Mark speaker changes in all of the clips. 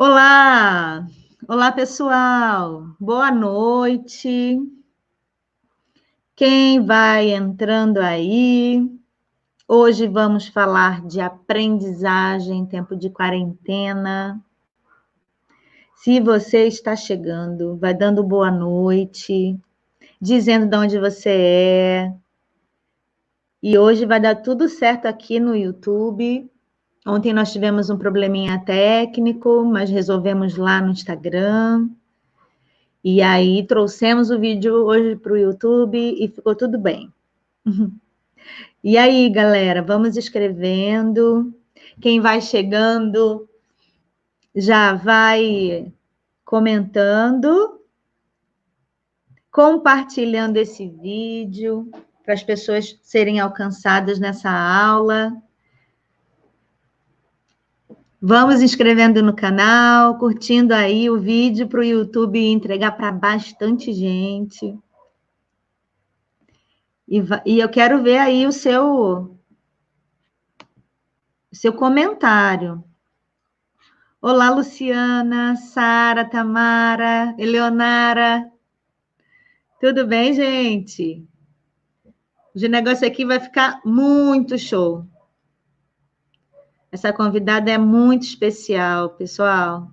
Speaker 1: Olá! Olá, pessoal! Boa noite! Quem vai entrando aí? Hoje vamos falar de aprendizagem em tempo de quarentena. Se você está chegando, vai dando boa noite, dizendo de onde você é. E hoje vai dar tudo certo aqui no YouTube. Ontem nós tivemos um probleminha técnico, mas resolvemos lá no Instagram. E aí trouxemos o vídeo hoje para o YouTube e ficou tudo bem. E aí, galera, vamos escrevendo. Quem vai chegando já vai comentando, compartilhando esse vídeo para as pessoas serem alcançadas nessa aula. Vamos inscrevendo no canal, curtindo aí o vídeo para o YouTube entregar para bastante gente. E eu quero ver aí o seu comentário. Olá, Luciana, Sara, Tamara, Eleonara. Tudo bem, gente? O negócio aqui vai ficar muito show. Essa convidada é muito especial, pessoal.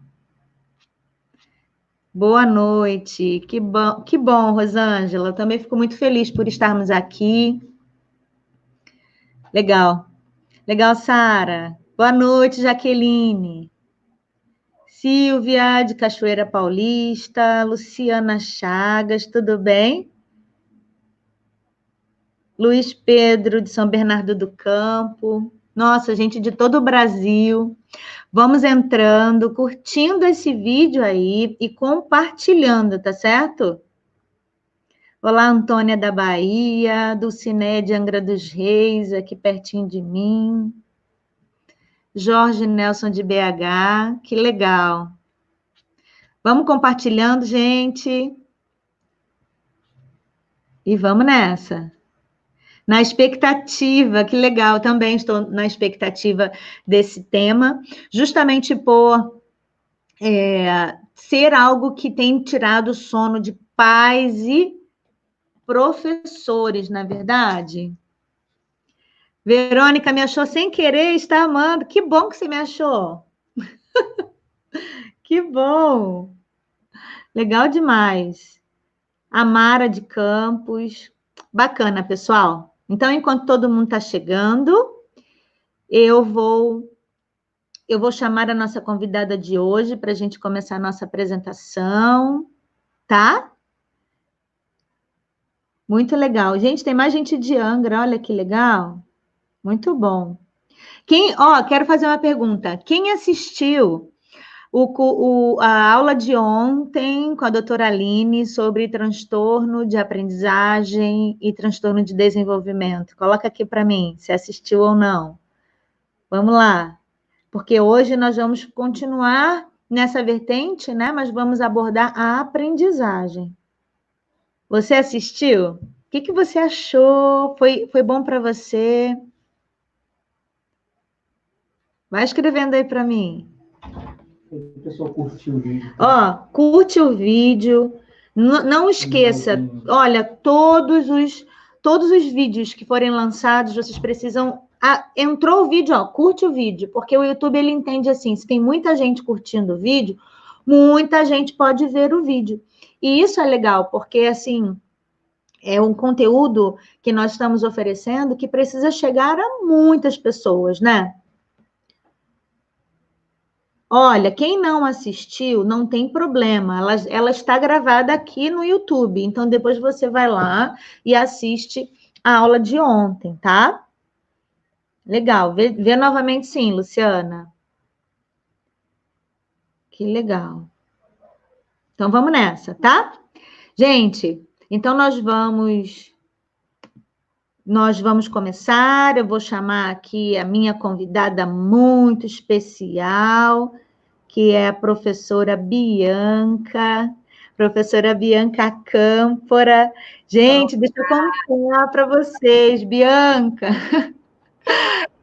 Speaker 1: Boa noite. Que bom, Rosângela. Eu também fico muito feliz por estarmos aqui. Legal. Legal, Sara. Boa noite, Jaqueline. Silvia, de Cachoeira Paulista. Luciana Chagas, tudo bem? Luiz Pedro, de São Bernardo do Campo. Nossa, gente de todo o Brasil. Vamos entrando, curtindo esse vídeo aí e compartilhando, tá certo? Olá, Antônia da Bahia, Dulciné de Angra dos Reis, aqui pertinho de mim. Jorge Nelson de BH, que legal. Vamos compartilhando, gente. E vamos nessa. Na expectativa, que legal, também estou na expectativa desse tema, justamente por ser algo que tem tirado o sono de pais e professores, na verdade. Verônica me achou sem querer, está amando. Que bom que você me achou. Que bom. Legal demais. Amara de Campos. Bacana, pessoal. Então, enquanto todo mundo está chegando, eu vou chamar a nossa convidada de hoje para a gente começar a nossa apresentação, tá? Muito legal. Gente, tem mais gente de Angra, olha que legal. Muito bom. Quero fazer uma pergunta. Quem assistiu a aula de ontem com a doutora Aline sobre transtorno de aprendizagem e transtorno de desenvolvimento? Coloca aqui para mim, se assistiu ou não. Vamos lá. Porque hoje nós vamos continuar nessa vertente, né? Mas vamos abordar a aprendizagem. Você assistiu? O que você achou? Foi bom para você? Vai escrevendo aí para mim.
Speaker 2: O pessoal curtiu o vídeo.
Speaker 1: Curte o vídeo. Não esqueça, olha, todos os vídeos que forem lançados, vocês precisam... entrou o vídeo, curte o vídeo, porque o YouTube, ele entende assim, se tem muita gente curtindo o vídeo, muita gente pode ver o vídeo. E isso é legal, porque, assim, é um conteúdo que nós estamos oferecendo que precisa chegar a muitas pessoas, né? Olha, quem não assistiu, não tem problema. Ela está gravada aqui no YouTube. Então, depois você vai lá e assiste a aula de ontem, tá? Legal. Vê novamente sim, Luciana. Que legal. Então, vamos nessa, tá? Gente, então nós vamos começar. Eu vou chamar aqui a minha convidada muito especial, que é a professora Bianca Câmpora. Gente, deixa eu contar para vocês, Bianca.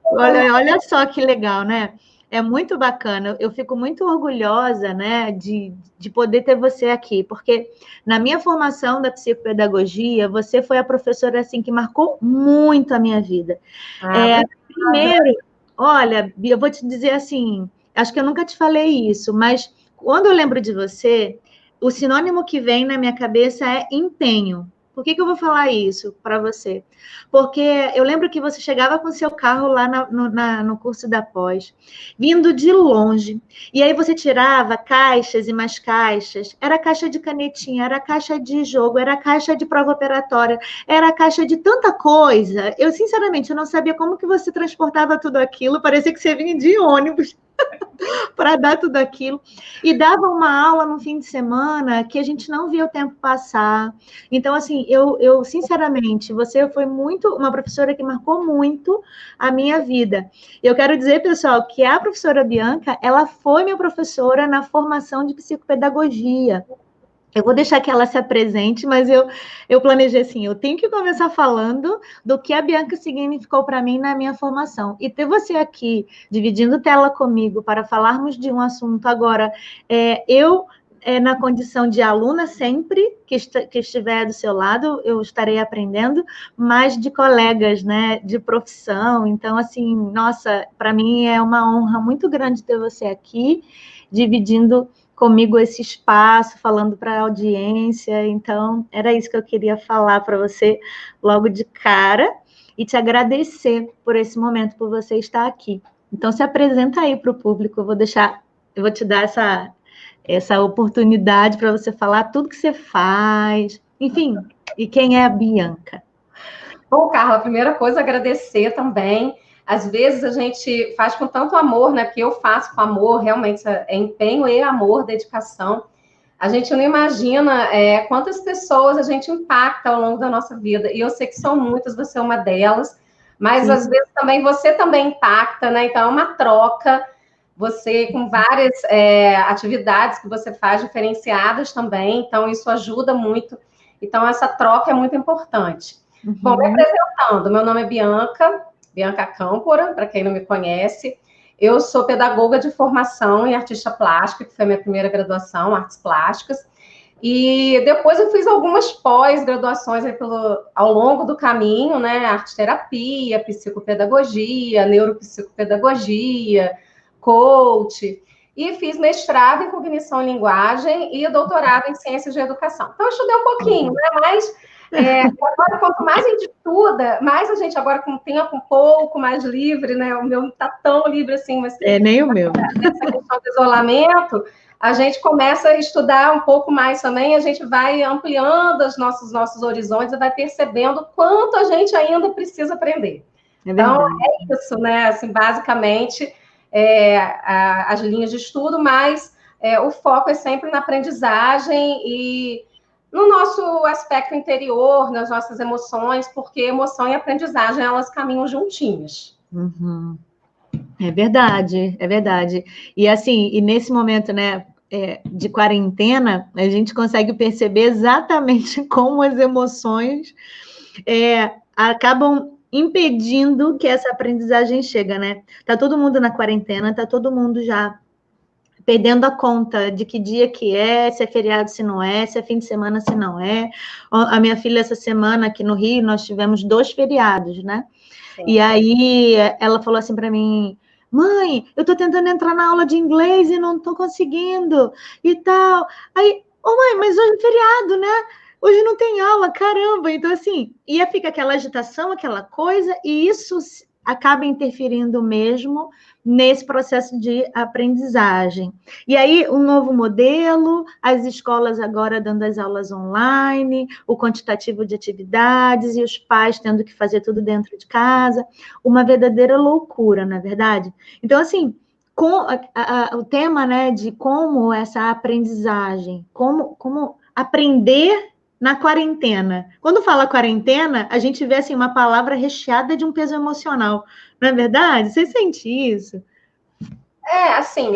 Speaker 1: Olha só que legal, né? É muito bacana, eu fico muito orgulhosa, né, de poder ter você aqui, porque na minha formação da psicopedagogia, você foi a professora, assim, que marcou muito a minha vida.
Speaker 3: Ah,
Speaker 1: Primeiro, olha, Bia, eu vou te dizer assim, acho que eu nunca te falei isso, mas quando eu lembro de você, o sinônimo que vem na minha cabeça é empenho. Por que eu vou falar isso para você? Porque eu lembro que você chegava com seu carro lá no curso da pós, vindo de longe, e aí você tirava caixas e mais caixas. Era caixa de canetinha, era caixa de jogo, era caixa de prova operatória, era caixa de tanta coisa. Eu, sinceramente, eu não sabia como que você transportava tudo aquilo. Parecia que você vinha de ônibus para dar tudo aquilo. E dava uma aula no fim de semana que a gente não via o tempo passar. Então, assim, eu sinceramente, você foi muito uma professora que marcou muito a minha vida. Eu quero dizer, pessoal, que a professora Bianca, ela foi minha professora na formação de psicopedagogia. Eu vou deixar que ela se apresente, mas eu planejei assim, eu tenho que começar falando do que a Bianca significou para mim na minha formação. E ter você aqui, dividindo tela comigo, para falarmos de um assunto agora, na condição de aluna sempre, que estiver do seu lado, eu estarei aprendendo, mas de colegas, né, de profissão. Então, assim, nossa, para mim é uma honra muito grande ter você aqui, dividindo comigo esse espaço, falando para a audiência. Então, era isso que eu queria falar para você logo de cara e te agradecer por esse momento, por você estar aqui. Então, se apresenta aí para o público, eu vou te dar essa oportunidade para você falar tudo que você faz, enfim, e quem é a Bianca.
Speaker 3: Bom, Carla, a primeira coisa, agradecer também. Às vezes a gente faz com tanto amor, né? Porque eu faço com amor, realmente é empenho e amor, dedicação. A gente não imagina quantas pessoas a gente impacta ao longo da nossa vida. E eu sei que são muitas, você é uma delas. Mas
Speaker 1: Sim.
Speaker 3: às vezes também você também impacta, né? Então é uma troca. Você com várias atividades que você faz diferenciadas também. Então isso ajuda muito. Então essa troca é muito importante.
Speaker 1: Uhum.
Speaker 3: Bom, me apresentando, meu nome é Bianca Câmpora, para quem não me conhece. Eu sou pedagoga de formação em artista plástica, que foi a minha primeira graduação, artes plásticas. E depois eu fiz algumas pós-graduações ao longo do caminho, né? Arte-terapia, psicopedagogia, neuropsicopedagogia, coach. E fiz mestrado em cognição e linguagem e doutorado em ciências de educação. Então, eu estudei um pouquinho, né? Mas agora, quanto mais a gente estuda, mais a gente agora com o tempo um pouco mais livre, né? O meu não está tão livre assim, mas
Speaker 1: nem o meu.
Speaker 3: Nessa questão do isolamento, a gente começa a estudar um pouco mais também, a gente vai ampliando os nossos horizontes e vai percebendo quanto a gente ainda precisa aprender. Então, é isso, né? Assim, basicamente, as linhas de estudo, mas o foco é sempre na aprendizagem e no nosso aspecto interior, nas nossas emoções, porque emoção e aprendizagem, elas caminham juntinhas.
Speaker 1: Uhum. É verdade, é verdade. E assim, e nesse momento, né, de quarentena, a gente consegue perceber exatamente como as emoções acabam impedindo que essa aprendizagem chegue, né? Tá todo mundo na quarentena, tá todo mundo já perdendo a conta de que dia que é, se é feriado, se não é, se é fim de semana, se não é. A minha filha, essa semana, aqui no Rio, nós tivemos 2 feriados, né? Sim. E aí, ela falou assim para mim, mãe, eu tô tentando entrar na aula de inglês e não tô conseguindo, e tal. Aí, mãe, mas hoje é feriado, né? Hoje não tem aula, caramba. Então, assim, fica aquela agitação, aquela coisa, e isso acaba interferindo mesmo nesse processo de aprendizagem. E aí, um novo modelo, as escolas agora dando as aulas online, o quantitativo de atividades e os pais tendo que fazer tudo dentro de casa, uma verdadeira loucura, não é verdade? Então, assim, o tema, né, de como essa aprendizagem, como aprender na quarentena. Quando fala quarentena, a gente vê assim, uma palavra recheada de um peso emocional. Não é verdade? Você sente isso?
Speaker 3: Assim,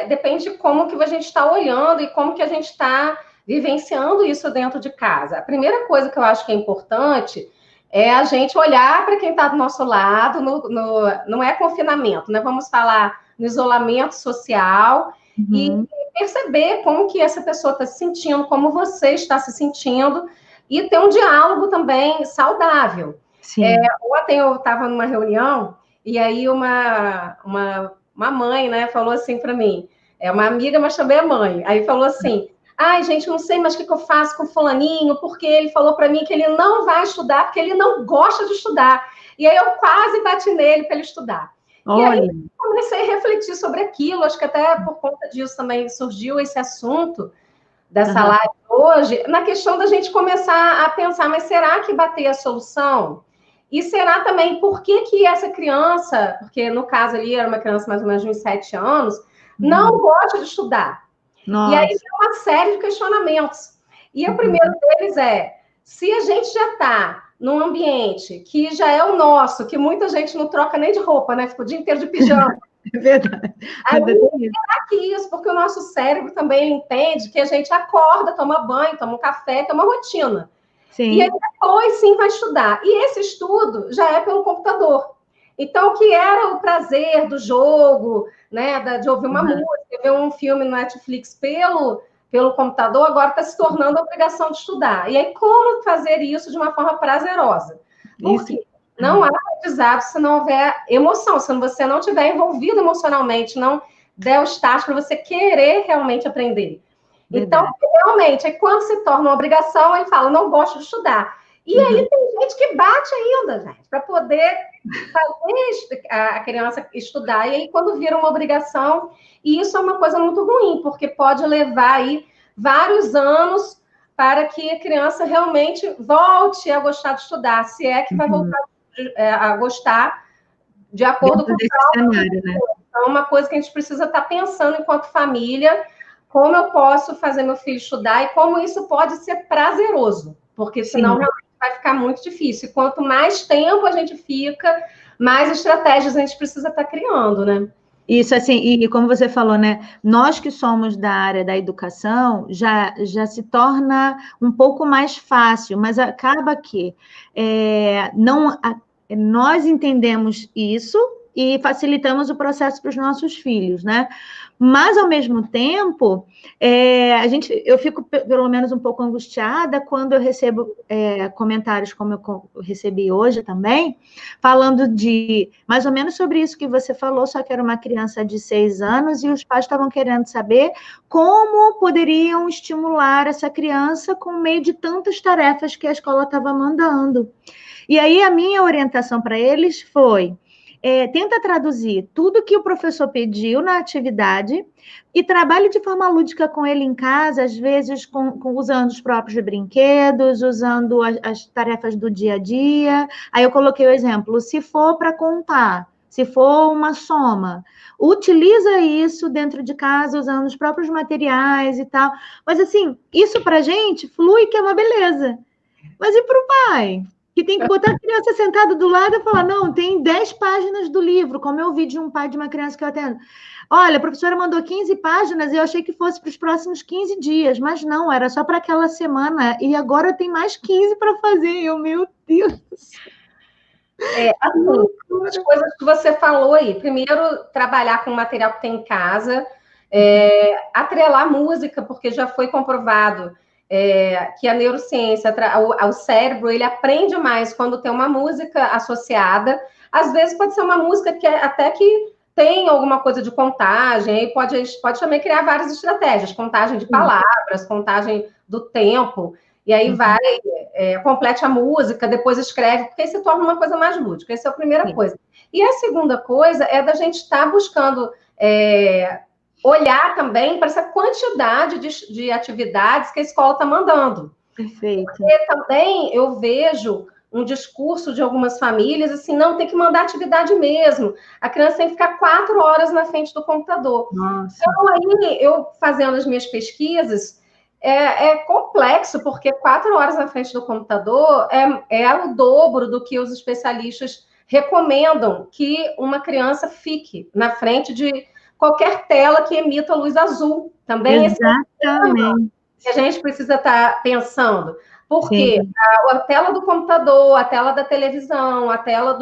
Speaker 3: depende de como que a gente está olhando e como que a gente está vivenciando isso dentro de casa. A primeira coisa que eu acho que é importante é a gente olhar para quem está do nosso lado, não é confinamento, né? Vamos falar no isolamento social,
Speaker 1: Uhum.
Speaker 3: e perceber como que essa pessoa está se sentindo, como você está se sentindo, e ter um diálogo também saudável.
Speaker 1: Sim.
Speaker 3: Ontem eu estava numa reunião, e aí uma mãe, né, falou assim para mim, é uma amiga, mas também é mãe, aí falou assim, ai, gente, não sei mais o que eu faço com o fulaninho, porque ele falou para mim que ele não vai estudar, porque ele não gosta de estudar. E aí eu quase bati nele para ele estudar. E aí
Speaker 1: Olha.
Speaker 3: comecei a refletir sobre aquilo, acho que até por conta disso também surgiu esse assunto dessa
Speaker 1: Aham.
Speaker 3: live hoje, na questão da gente começar a pensar, mas será que bater a solução? E será também por que que essa criança, porque no caso ali era uma criança mais ou menos de uns 7 anos, não gosta de estudar? E aí
Speaker 1: Nossa.
Speaker 3: tem uma série de questionamentos. E o
Speaker 1: Uhum.
Speaker 3: primeiro deles é, se a gente já está num ambiente que já é o nosso, que muita gente não troca nem de roupa, né? Fica o dia inteiro de pijama.
Speaker 1: É verdade.
Speaker 3: Aí
Speaker 1: Ainda tem isso.
Speaker 3: que isso, porque o nosso cérebro também entende que a gente acorda, toma banho, toma um café, tem uma rotina. E aí
Speaker 1: Sim.
Speaker 3: depois sim vai estudar. E esse estudo já é pelo computador. Então, o que era o prazer do jogo, né, de ouvir uma
Speaker 1: Uhum.
Speaker 3: música, ver um filme no Netflix pelo computador, agora está se tornando a obrigação de estudar. E aí, como fazer isso de uma forma prazerosa?
Speaker 1: Isso.
Speaker 3: Porque não há aprendizado se não houver emoção, se você não estiver envolvido emocionalmente, não der o start para você querer realmente aprender. Então,
Speaker 1: Verdade.
Speaker 3: realmente, aí quando se torna uma obrigação, ele fala, não gosto de estudar. E
Speaker 1: Uhum.
Speaker 3: aí tem gente que bate ainda, gente, para poder fazer a criança estudar. E aí, quando vira uma obrigação, e isso é uma coisa muito ruim, porque pode levar aí vários anos para que a criança realmente volte a gostar de estudar, se é que vai
Speaker 1: Uhum.
Speaker 3: voltar a gostar de acordo com
Speaker 1: Dentro
Speaker 3: o
Speaker 1: desse cenário, né?
Speaker 3: então, é uma coisa que a gente precisa estar pensando enquanto família, como eu posso fazer meu filho estudar e como isso pode ser prazeroso, porque senão
Speaker 1: Sim.
Speaker 3: realmente vai ficar muito difícil. E quanto mais tempo a gente fica, mais estratégias a gente precisa estar criando, né?
Speaker 1: Isso, assim, e como você falou, né? Nós que somos da área da educação, já se torna um pouco mais fácil, mas acaba que nós entendemos isso e facilitamos o processo para os nossos filhos, né? Mas, ao mesmo tempo, eu fico, pelo menos, um pouco angustiada quando eu recebo comentários, como eu recebi hoje também, falando de mais ou menos sobre isso que você falou, só que era uma criança de 6 anos e os pais estavam querendo saber como poderiam estimular essa criança com meio de tantas tarefas que a escola estava mandando. E aí a minha orientação para eles foi: tenta traduzir tudo que o professor pediu na atividade e trabalhe de forma lúdica com ele em casa, às vezes usando os próprios brinquedos, usando as tarefas do dia a dia. Aí eu coloquei o exemplo: se for para contar, se for uma soma, utiliza isso dentro de casa, usando os próprios materiais e tal. Mas, assim, isso para a gente flui, que é uma beleza. Mas e para o pai? Que tem que botar a criança sentada do lado e falar, não, tem 10 páginas do livro, como eu vi de um pai de uma criança que eu atendo. Olha, a professora mandou 15 páginas e eu achei que fosse para os próximos 15 dias, mas não, era só para aquela semana, e agora tem mais 15 para fazer. Meu Deus do céu.
Speaker 3: Assim, as coisas que você falou aí. Primeiro, trabalhar com o material que tem em casa, atrelar música, porque já foi comprovado que a neurociência, o cérebro, ele aprende mais quando tem uma música associada. Às vezes pode ser uma música que até que tem alguma coisa de contagem, aí pode também criar várias estratégias, contagem de palavras, contagem do tempo, e aí vai, complete a música, depois escreve, porque aí se torna uma coisa mais lúdica. Essa é a primeira coisa. E a segunda coisa é da gente estar buscando olhar também para essa quantidade de atividades que a escola está mandando.
Speaker 1: Perfeito.
Speaker 3: Porque também eu vejo um discurso de algumas famílias assim, não, tem que mandar atividade mesmo. A criança tem que ficar 4 horas na frente do computador.
Speaker 1: Nossa.
Speaker 3: Então, aí, eu fazendo as minhas pesquisas, é complexo, porque 4 horas na frente do computador é o dobro do que os especialistas recomendam que uma criança fique na frente de qualquer tela que emita luz azul. Também
Speaker 1: Exatamente.
Speaker 3: que a gente precisa estar pensando. Porque
Speaker 1: Sim.
Speaker 3: a tela do computador, a tela da televisão, a tela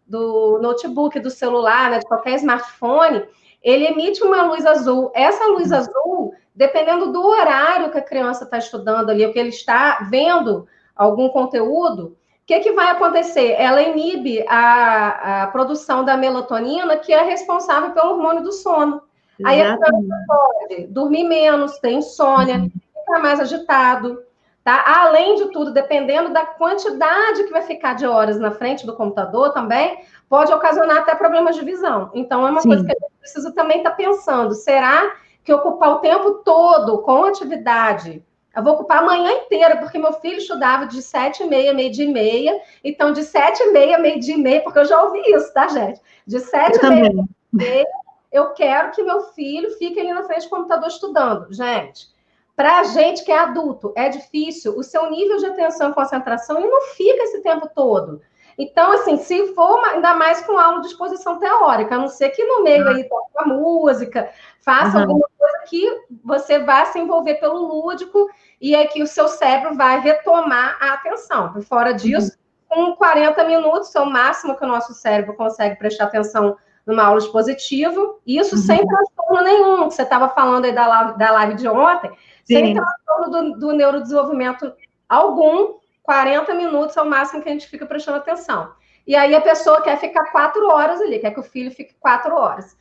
Speaker 3: do notebook, do celular, né, de qualquer smartphone, ele emite uma luz azul. Essa luz azul, dependendo do horário que a criança está estudando ali, ou que ele está vendo algum conteúdo, o que vai acontecer? Ela inibe a produção da melatonina, que é responsável pelo hormônio do sono. Aí a criança pode dormir menos, ter insônia, ficar mais agitado, tá? Além de tudo, dependendo da quantidade que vai ficar de horas na frente do computador também, pode ocasionar até problemas de visão. Então, é uma coisa que a gente precisa também estar pensando. Será que ocupar o tempo todo com atividade... Eu vou ocupar a manhã inteira, porque meu filho estudava de 7h30, meio-dia e meia. Então, de 7h30, meio-dia e meia, porque eu já ouvi isso, tá, gente? De 7h30, meia-dia, eu quero que meu filho fique ali na frente do computador estudando. Gente, para a gente que é adulto, é difícil. O seu nível de atenção e concentração, ele não fica esse tempo todo. Então, assim, se for, ainda mais com aula de exposição teórica, a não ser que no meio aí toque a música, faça alguma coisa que você vá se envolver pelo lúdico e é que o seu cérebro vai retomar a atenção. Por fora disso, com 40 minutos, é o máximo que o nosso cérebro consegue prestar atenção numa aula expositiva, isso sem transtorno nenhum, que você estava falando aí da live de ontem, sem transtorno do neurodesenvolvimento algum. 40 minutos é o máximo que a gente fica prestando atenção. E aí a pessoa quer ficar 4 horas ali, quer que o filho fique 4 horas.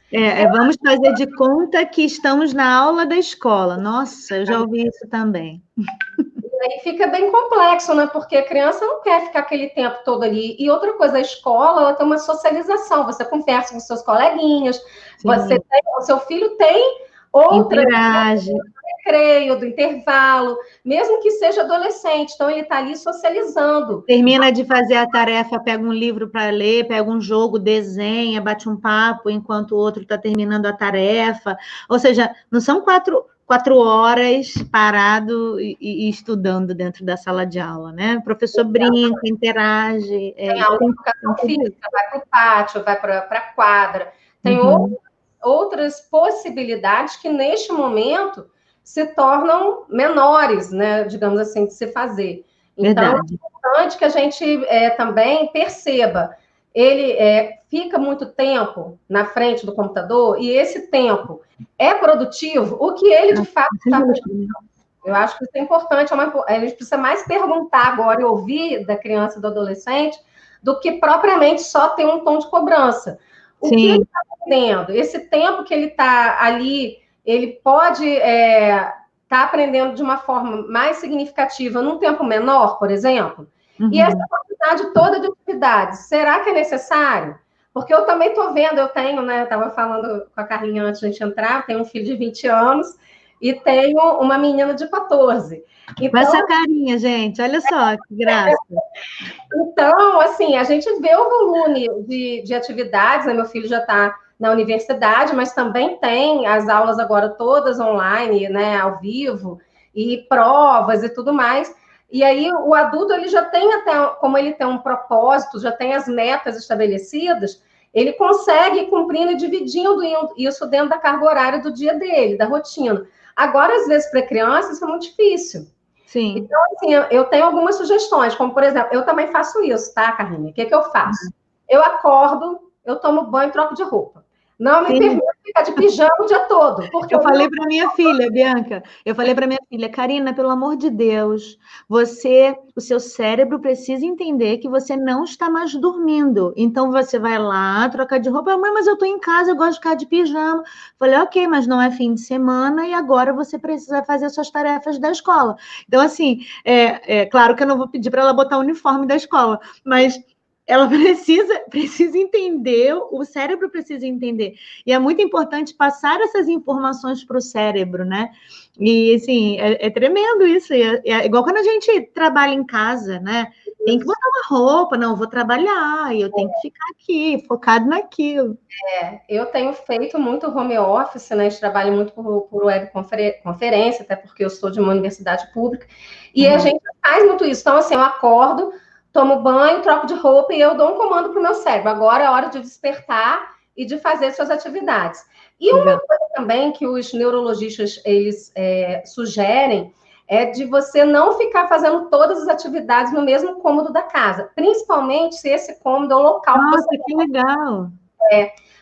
Speaker 1: Vamos fazer de conta que estamos na aula da escola. Nossa, eu já ouvi isso também.
Speaker 3: E aí fica bem complexo, né? Porque a criança não quer ficar aquele tempo todo ali. E outra coisa, a escola, ela tem uma socialização. Você conversa com seus coleguinhas, o seu filho tem outra...
Speaker 1: Interage.
Speaker 3: Recreio, do intervalo, mesmo que seja adolescente, então ele está ali socializando.
Speaker 1: Termina de fazer a tarefa, pega um livro para ler, pega um jogo, desenha, bate um papo enquanto o outro está terminando a tarefa. Ou seja, não são 4 horas parado e estudando dentro da sala de aula, né? O professor brinca, interage.
Speaker 3: Tem aula de educação física, vai para o pátio, vai para a quadra. Tem outras possibilidades que, neste momento, se tornam menores, né, digamos assim, de se fazer. Então, é importante que a gente também perceba, ele fica muito tempo na frente do computador e esse tempo é produtivo, o que ele de fato está fazendo. Eu acho que isso é importante, a gente precisa mais perguntar agora e ouvir da criança e do adolescente do que propriamente só ter um tom de cobrança. O que ele está aprendendo? Esse tempo que ele está ali, ele pode estar aprendendo de uma forma mais significativa num tempo menor, por exemplo? E essa quantidade toda de atividades, será que é necessário? Porque eu também estou vendo, eu tenho, né? Eu estava falando com a Carlinha antes de a gente entrar, eu tenho um filho de 20 anos e tenho uma menina de 14.
Speaker 1: Então, com essa carinha, gente, olha só que graça.
Speaker 3: Então, assim, a gente vê o volume de atividades, né? Meu filho já está na universidade, mas também tem as aulas agora todas online, né, ao vivo, e provas e tudo mais. E aí o adulto, ele já tem até, como ele tem um propósito, já tem as metas estabelecidas, ele consegue ir cumprindo e dividindo isso dentro da carga horária do dia dele, da rotina. Agora, às vezes, para criança, isso é muito difícil.
Speaker 1: Sim.
Speaker 3: Então, assim, eu tenho algumas sugestões, como, por exemplo, eu também faço isso, tá, Carlinha? O que eu faço? Eu acordo, eu tomo banho e troco de roupa. Não me permito ficar de pijama o dia todo. Porque
Speaker 1: eu falei para minha filha, Bianca, Karina, pelo amor de Deus, o seu cérebro precisa entender que você não está mais dormindo. Então, você vai lá, trocar de roupa. Mãe, mas eu estou em casa, eu gosto de ficar de pijama. Falei, ok, mas não é fim de semana e agora você precisa fazer suas tarefas da escola. Então, assim, claro que eu não vou pedir para ela botar o uniforme da escola, mas... ela precisa entender, o cérebro precisa entender. E é muito importante passar essas informações para o cérebro, né? E, assim, é tremendo isso. É igual quando a gente trabalha em casa, né? Tem que botar uma roupa, não, eu vou trabalhar, e eu tenho que ficar aqui, focado naquilo.
Speaker 3: Eu tenho feito muito home office, né? Eu trabalho muito por webconferência, até porque eu sou de uma universidade pública, e a gente faz muito isso. Então, assim, eu acordo, tomo banho, troco de roupa e eu dou um comando para o meu cérebro. Agora é hora de despertar e de fazer suas atividades. E uma coisa também que os neurologistas, eles sugerem, é de você não ficar fazendo todas as atividades no mesmo cômodo da casa, principalmente se esse cômodo é o local que
Speaker 1: Nossa,
Speaker 3: você...
Speaker 1: que legal!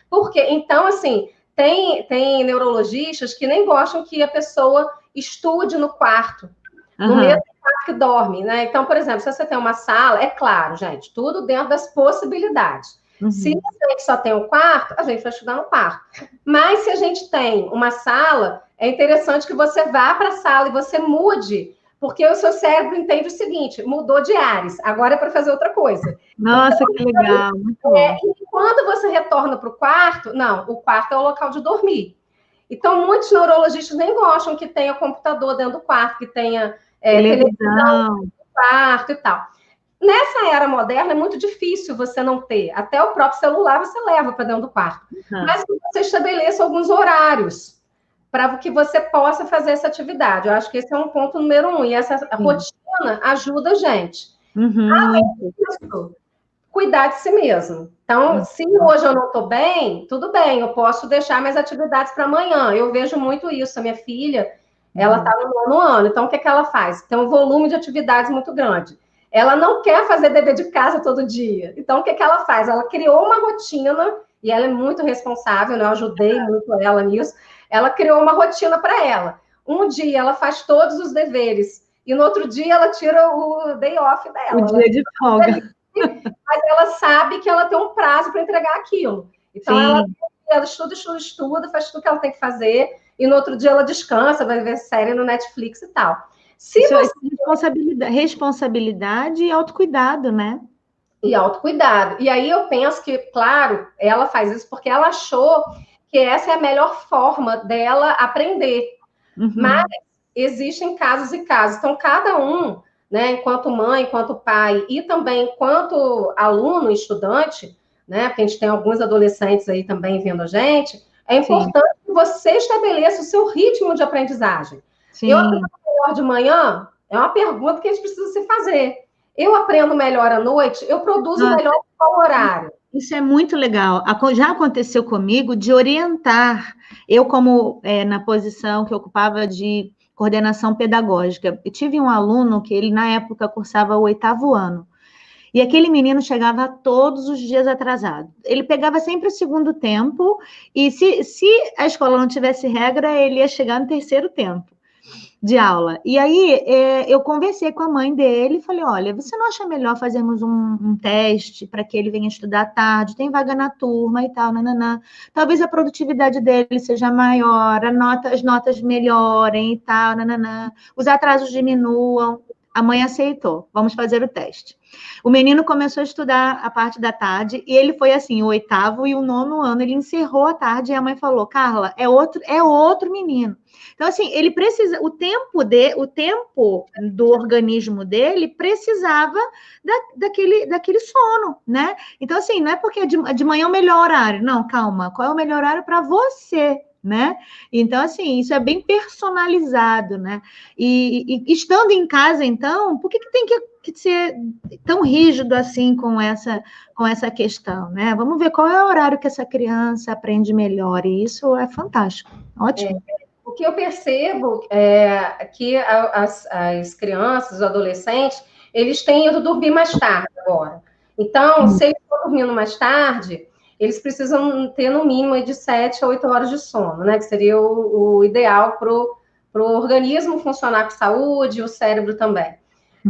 Speaker 3: Porque, então, assim, tem neurologistas que nem gostam que a pessoa estude no quarto, no mesmo quarto que dorme, né? Então, por exemplo, se você tem uma sala, é claro, gente, tudo dentro das possibilidades. Se a gente só tem um quarto, a gente vai estudar no quarto. Mas se a gente tem uma sala, é interessante que você vá para a sala e você mude, porque o seu cérebro entende o seguinte: mudou de ares, agora é para fazer outra coisa.
Speaker 1: Nossa, que legal, muito bom.
Speaker 3: E quando você retorna para o quarto, não, o quarto é o local de dormir. Então, muitos neurologistas nem gostam que tenha computador dentro do quarto, que tenha televisão no quarto e tal. Nessa era moderna, é muito difícil você não ter. Até o próprio celular você leva para dentro do quarto. Mas que você estabeleça alguns horários para que você possa fazer essa atividade. Eu acho que esse é um ponto número 1. E essa rotina ajuda a gente. Além disso, cuidar de si mesmo. Então, se hoje eu não estou bem, tudo bem, eu posso deixar minhas atividades para amanhã. Eu vejo muito isso. A minha filha, ela está no 9º ano, então o que ela faz? Tem um volume de atividades muito grande. Ela não quer fazer dever de casa todo dia. Então, o que ela faz? Ela criou uma rotina, e ela é muito responsável, né? Eu ajudei muito ela nisso. Ela criou uma rotina para ela. Um dia ela faz todos os deveres, e no outro dia ela tira o day off dela.
Speaker 1: O dia de folga.
Speaker 3: Mas ela sabe que ela tem um prazo para entregar aquilo. Então, ela estuda, faz tudo que ela tem que fazer, e no outro dia ela descansa, vai ver série no Netflix e tal.
Speaker 1: Isso é responsabilidade e autocuidado, né?
Speaker 3: E autocuidado. E aí eu penso que, claro, ela faz isso porque ela achou que essa é a melhor forma dela aprender. Mas existem casos e casos. Então, cada um, né, enquanto mãe, enquanto pai, e também enquanto aluno, estudante, né, porque a gente tem alguns adolescentes aí também vendo a gente, é importante que você estabeleça o seu ritmo de aprendizagem. Eu aprendo melhor de manhã? É uma pergunta que a gente precisa se fazer. Eu aprendo melhor à noite? Eu produzo melhor em qual horário?
Speaker 1: Isso é muito legal. Já aconteceu comigo de orientar. Eu, como na posição que eu ocupava de coordenação pedagógica, eu tive um aluno que ele, na época, cursava o 8º ano. E aquele menino chegava todos os dias atrasado. Ele pegava sempre o segundo tempo, e se a escola não tivesse regra, ele ia chegar no 3º tempo de aula. E aí, eu conversei com a mãe dele e falei, olha, você não acha melhor fazermos um teste para que ele venha estudar à tarde, tem vaga na turma e tal, nananã. Talvez a produtividade dele seja maior, as notas melhorem e tal, nananã. Os atrasos diminuam. A mãe aceitou, vamos fazer o teste. O menino começou a estudar a parte da tarde, e ele foi assim, o 8º e o 9º ano, ele encerrou a tarde, e a mãe falou, Carla, é outro menino. Então, assim, ele precisa, o tempo do organismo dele precisava daquele sono, né? Então, assim, não é porque de manhã é o melhor horário, não, calma, qual é o melhor horário para você, né? Então, assim, isso é bem personalizado, né? E estando em casa, então, por que tem que ser tão rígido assim com essa questão, né? Vamos ver qual é o horário que essa criança aprende melhor, e isso é fantástico, ótimo.
Speaker 3: O que eu percebo é que as crianças, os adolescentes, eles têm ido dormir mais tarde agora. Então, se eles estão dormindo mais tarde, eles precisam ter no mínimo de 7 a 8 horas de sono, né? Que seria o ideal para o organismo funcionar com saúde e o cérebro também.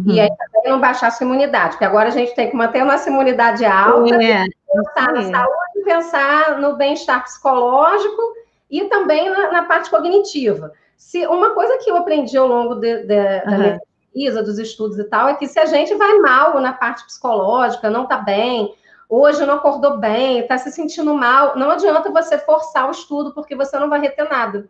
Speaker 3: E aí também não baixar a sua imunidade, porque agora a gente tem que manter a nossa imunidade alta, pensar na saúde, pensar no bem-estar psicológico e também na parte cognitiva. Uma coisa que eu aprendi ao longo da minha pesquisa, dos estudos e tal, é que se a gente vai mal na parte psicológica, não está bem, hoje não acordou bem, está se sentindo mal, não adianta você forçar o estudo, porque você não vai reter nada.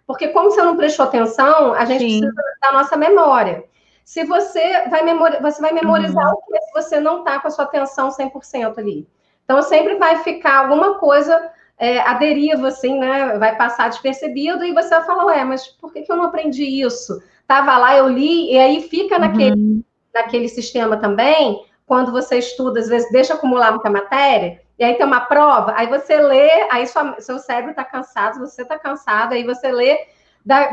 Speaker 3: Porque como você não prestou atenção, a gente precisa da nossa memória. Se você vai memorizar o que se você não está com a sua atenção 100% ali. Então, sempre vai ficar alguma coisa à deriva, assim, né? Vai passar despercebido e você vai falar, ué, mas por que eu não aprendi isso? Tava lá, eu li, e aí fica naquele sistema também, quando você estuda, às vezes deixa acumular muita matéria, e aí tem uma prova, aí você lê, aí seu cérebro está cansado, você está cansado, aí você lê,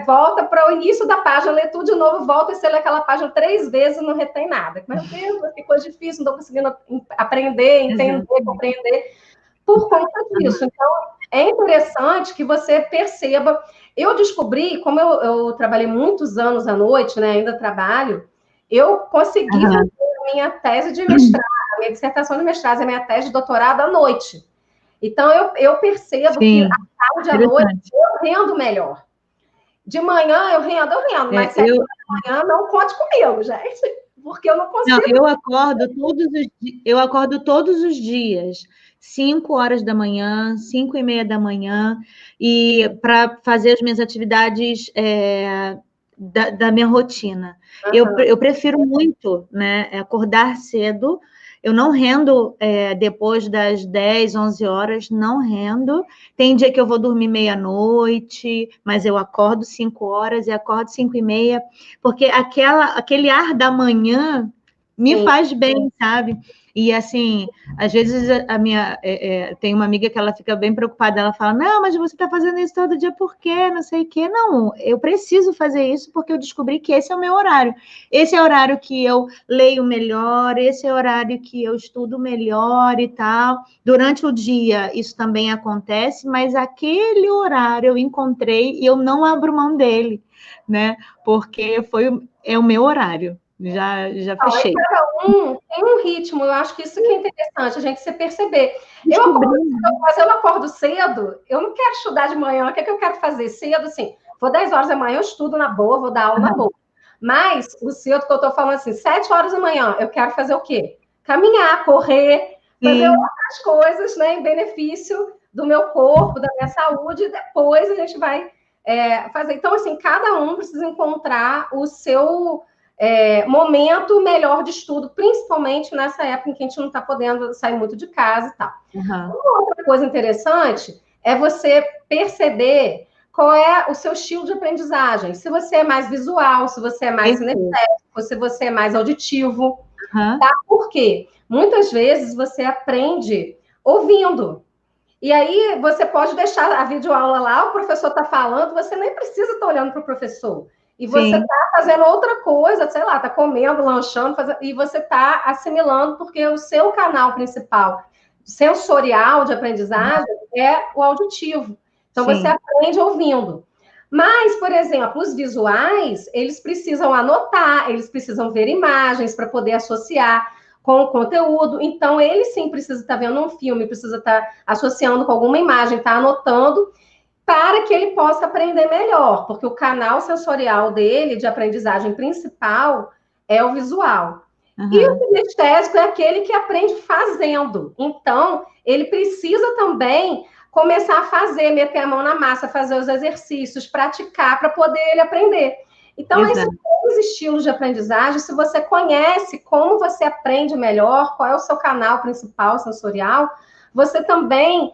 Speaker 3: volta para o início da página, lê tudo de novo, volta e você lê aquela página 3 vezes e não retém nada. Meu Deus, que coisa difícil, não estou conseguindo aprender, entender, compreender, por conta disso. Então, é interessante que você perceba. Eu descobri, como eu trabalhei muitos anos à noite, né, ainda trabalho, eu consegui fazer a minha tese de mestrado, a minha dissertação de mestrado, a minha tese de doutorado à noite. Então, eu percebo que à tarde, à noite, eu rendo melhor. De manhã eu rendo, mas 7 horas da manhã não conte comigo, gente, porque eu não consigo.
Speaker 1: Não, eu acordo todos os dias, 5 horas da manhã, 5:30 da manhã, e para fazer as minhas atividades da minha rotina. Eu prefiro muito, né, acordar cedo. Eu não rendo depois das 10, 11 horas, não rendo. Tem dia que eu vou dormir meia-noite, mas eu acordo 5 horas e acordo 5:30, porque aquele ar da manhã me faz bem, sabe? E assim, às vezes tem uma amiga que ela fica bem preocupada, ela fala, não, mas você está fazendo isso todo dia por quê? Não sei o quê. Não, eu preciso fazer isso porque eu descobri que esse é o meu horário. Esse é o horário que eu leio melhor, esse é o horário que eu estudo melhor e tal. Durante o dia isso também acontece, mas aquele horário eu encontrei e eu não abro mão dele, né? Porque é o meu horário. Já fechei.
Speaker 3: Cada um tem um ritmo, eu acho que isso que é interessante, a gente se perceber. Mas eu acordo cedo, eu não quero estudar de manhã, o que é que eu quero fazer? Cedo, assim, vou 10 horas da manhã, eu estudo na boa, vou dar aula na boa. Mas o cedo que eu tô falando assim, 7 horas da manhã, eu quero fazer o quê? Caminhar, correr, fazer outras coisas, né, em benefício do meu corpo, da minha saúde, e depois a gente vai fazer. Então, assim, cada um precisa encontrar o seu momento melhor de estudo, principalmente nessa época em que a gente não está podendo sair muito de casa e tal. Uma outra coisa interessante é você perceber qual é o seu estilo de aprendizagem. Se você é mais visual, se você é mais cinestésico, se você é mais auditivo. Tá? Por quê? Muitas vezes você aprende ouvindo. E aí você pode deixar a videoaula lá, o professor está falando, você nem precisa estar olhando para o professor. E você está fazendo outra coisa, sei lá, está comendo, lanchando, e você está assimilando, porque o seu canal principal sensorial de aprendizagem é o auditivo. Então, você aprende ouvindo. Mas, por exemplo, os visuais, eles precisam anotar, eles precisam ver imagens para poder associar com o conteúdo. Então, ele sim precisa estar vendo um filme, precisa estar associando com alguma imagem, estar anotando, para que ele possa aprender melhor, porque o canal sensorial dele, de aprendizagem principal, é o visual. E o kinestésico é aquele que aprende fazendo. Então, ele precisa também começar a fazer, meter a mão na massa, fazer os exercícios, praticar para poder ele aprender. Então, esses três estilos de aprendizagem, se você conhece como você aprende melhor, qual é o seu canal principal sensorial, você também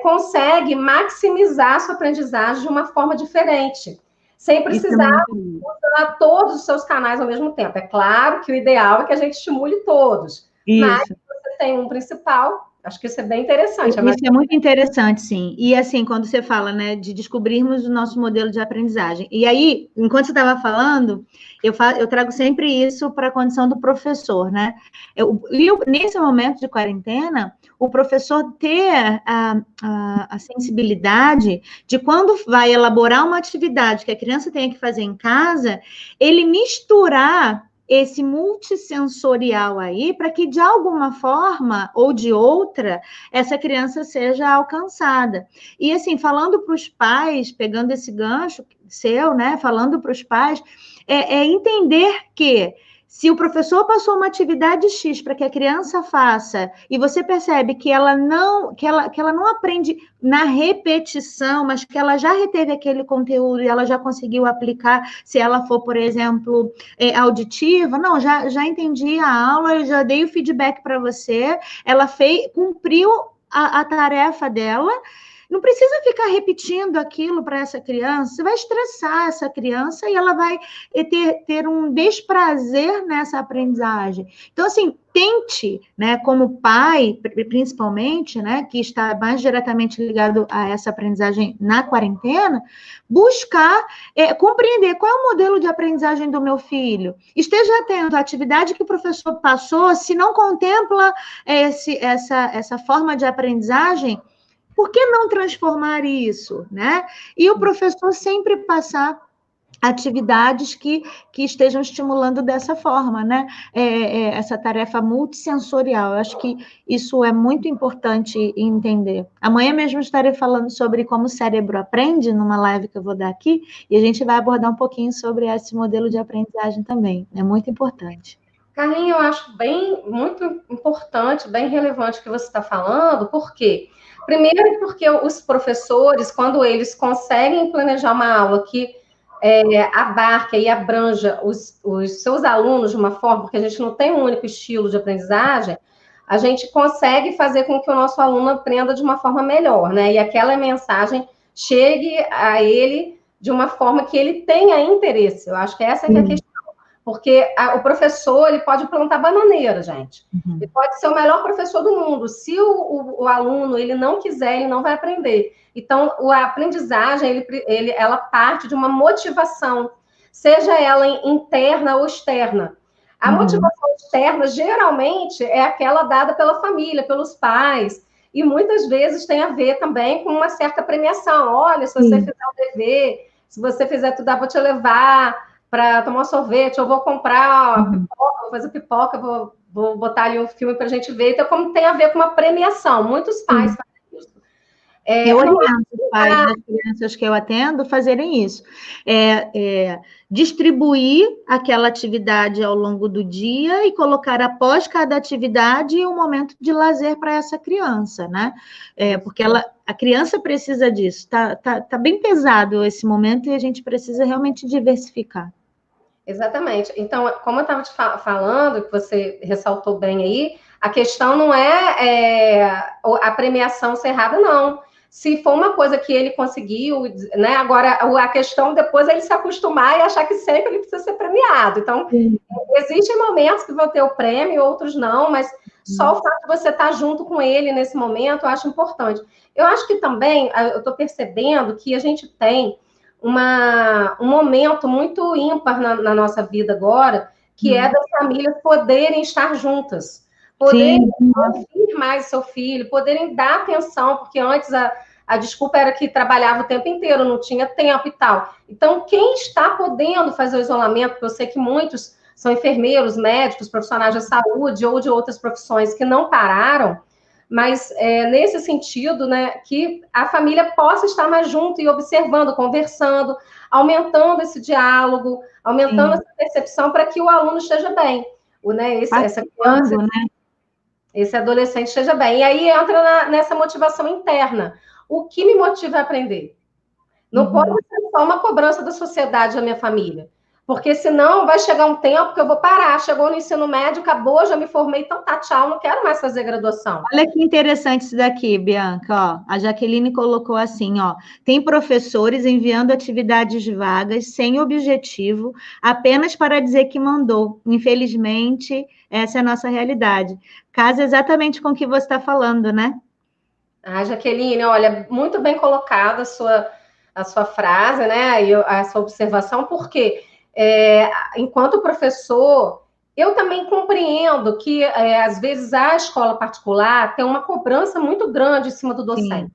Speaker 3: consegue maximizar a sua aprendizagem de uma forma diferente, sem precisar usar todos os seus canais ao mesmo tempo. É claro que o ideal é que a gente estimule todos, mas se você tem um principal, acho que isso é bem interessante.
Speaker 1: Isso é muito interessante, sim. E assim, quando você fala, né, de descobrirmos o nosso modelo de aprendizagem. E aí, enquanto você estava falando, eu trago sempre isso para a condição do professor, né? Nesse momento de quarentena, o professor ter a sensibilidade de quando vai elaborar uma atividade que a criança tenha que fazer em casa, ele misturar esse multissensorial aí, para que de alguma forma ou de outra, essa criança seja alcançada. E assim, falando para os pais, pegando esse gancho seu, né, falando para os pais, entender que se o professor passou uma atividade X para que a criança faça, e você percebe que ela não aprende na repetição, mas que ela já reteve aquele conteúdo e ela já conseguiu aplicar, se ela for, por exemplo, auditiva, não, já entendi a aula, eu já dei o feedback para você, ela cumpriu a tarefa dela, Não precisa ficar repetindo aquilo para essa criança, você vai estressar essa criança e ela vai ter um desprazer nessa aprendizagem. Então, assim, tente, né, como pai, principalmente, né, que está mais diretamente ligado a essa aprendizagem na quarentena, buscar compreender qual é o modelo de aprendizagem do meu filho. Esteja atento à atividade que o professor passou, se não contempla essa forma de aprendizagem, por que não transformar isso, né? E o professor sempre passar atividades que estejam estimulando dessa forma, né? Essa tarefa multissensorial. Eu acho que isso é muito importante entender. Amanhã mesmo estarei falando sobre como o cérebro aprende, numa live que eu vou dar aqui, e a gente vai abordar um pouquinho sobre esse modelo de aprendizagem também. É muito importante.
Speaker 3: Carlinhos, eu acho muito importante, bem relevante o que você está falando, por quê? Primeiro, porque os professores, quando eles conseguem planejar uma aula que abarca e abranja os seus alunos de uma forma, porque a gente não tem um único estilo de aprendizagem, a gente consegue fazer com que o nosso aluno aprenda de uma forma melhor, né? E aquela mensagem chegue a ele de uma forma que ele tenha interesse. Eu acho que essa que é a questão. Porque o professor, ele pode plantar bananeira, gente.
Speaker 1: Uhum.
Speaker 3: Ele pode ser o melhor professor do mundo. Se o aluno, ele não quiser, ele não vai aprender. Então, a aprendizagem, ela parte de uma motivação, seja ela interna ou externa. A motivação externa, geralmente, é aquela dada pela família, pelos pais, e muitas vezes tem a ver também com uma certa premiação. Olha, se você fizer o dever, se você fizer tudo, vou te levar para tomar um sorvete, eu vou comprar uma pipoca, vou fazer pipoca, vou botar ali um filme para a gente ver. Então, como tem a ver com uma premiação, muitos pais fazem isso.
Speaker 1: Eu oriento os pais das crianças que eu atendo fazerem isso. Distribuir aquela atividade ao longo do dia e colocar após cada atividade um momento de lazer para essa criança, né? Porque a criança precisa disso. Tá bem pesado esse momento e a gente precisa realmente diversificar.
Speaker 3: Exatamente. Então, como eu estava te falando, que você ressaltou bem aí, a questão não é a premiação ser errada, não. Se for uma coisa que ele conseguiu, né? Agora, a questão depois é ele se acostumar e achar que sempre ele precisa ser premiado. Então, existem momentos que vão ter o prêmio, outros não, mas só o fato de você estar junto com ele nesse momento, eu acho importante. Eu acho que também, eu estou percebendo que a gente tem um momento muito ímpar na nossa vida agora, que é das famílias poderem estar juntas, poderem ouvir mais seu filho, poderem dar atenção, porque antes a desculpa era que trabalhava o tempo inteiro, não tinha tempo e tal. Então, quem está podendo fazer o isolamento, porque eu sei que muitos são enfermeiros, médicos, profissionais de saúde ou de outras profissões que não pararam, mas nesse sentido, né, que a família possa estar mais junto e observando, conversando, aumentando esse diálogo, aumentando essa percepção para que o aluno esteja bem, né, essa criança, né? Esse adolescente esteja bem. E aí entra nessa motivação interna. O que me motiva a aprender? Não pode ser só uma cobrança da sociedade da minha família. Porque senão vai chegar um tempo que eu vou parar. Chegou no ensino médio, acabou, já me formei, então tá, tchau, não quero mais fazer graduação.
Speaker 1: Olha que interessante isso daqui, Bianca. Ó, a Jaqueline colocou assim, ó, tem professores enviando atividades vagas sem objetivo, apenas para dizer que mandou. Infelizmente, essa é a nossa realidade. Casa exatamente com o que você está falando, né?
Speaker 3: Ah, Jaqueline, olha, muito bem colocada a sua frase, né, e a sua observação, porque enquanto professor, eu também compreendo que, às vezes, a escola particular tem uma cobrança muito grande em cima do docente. Sim.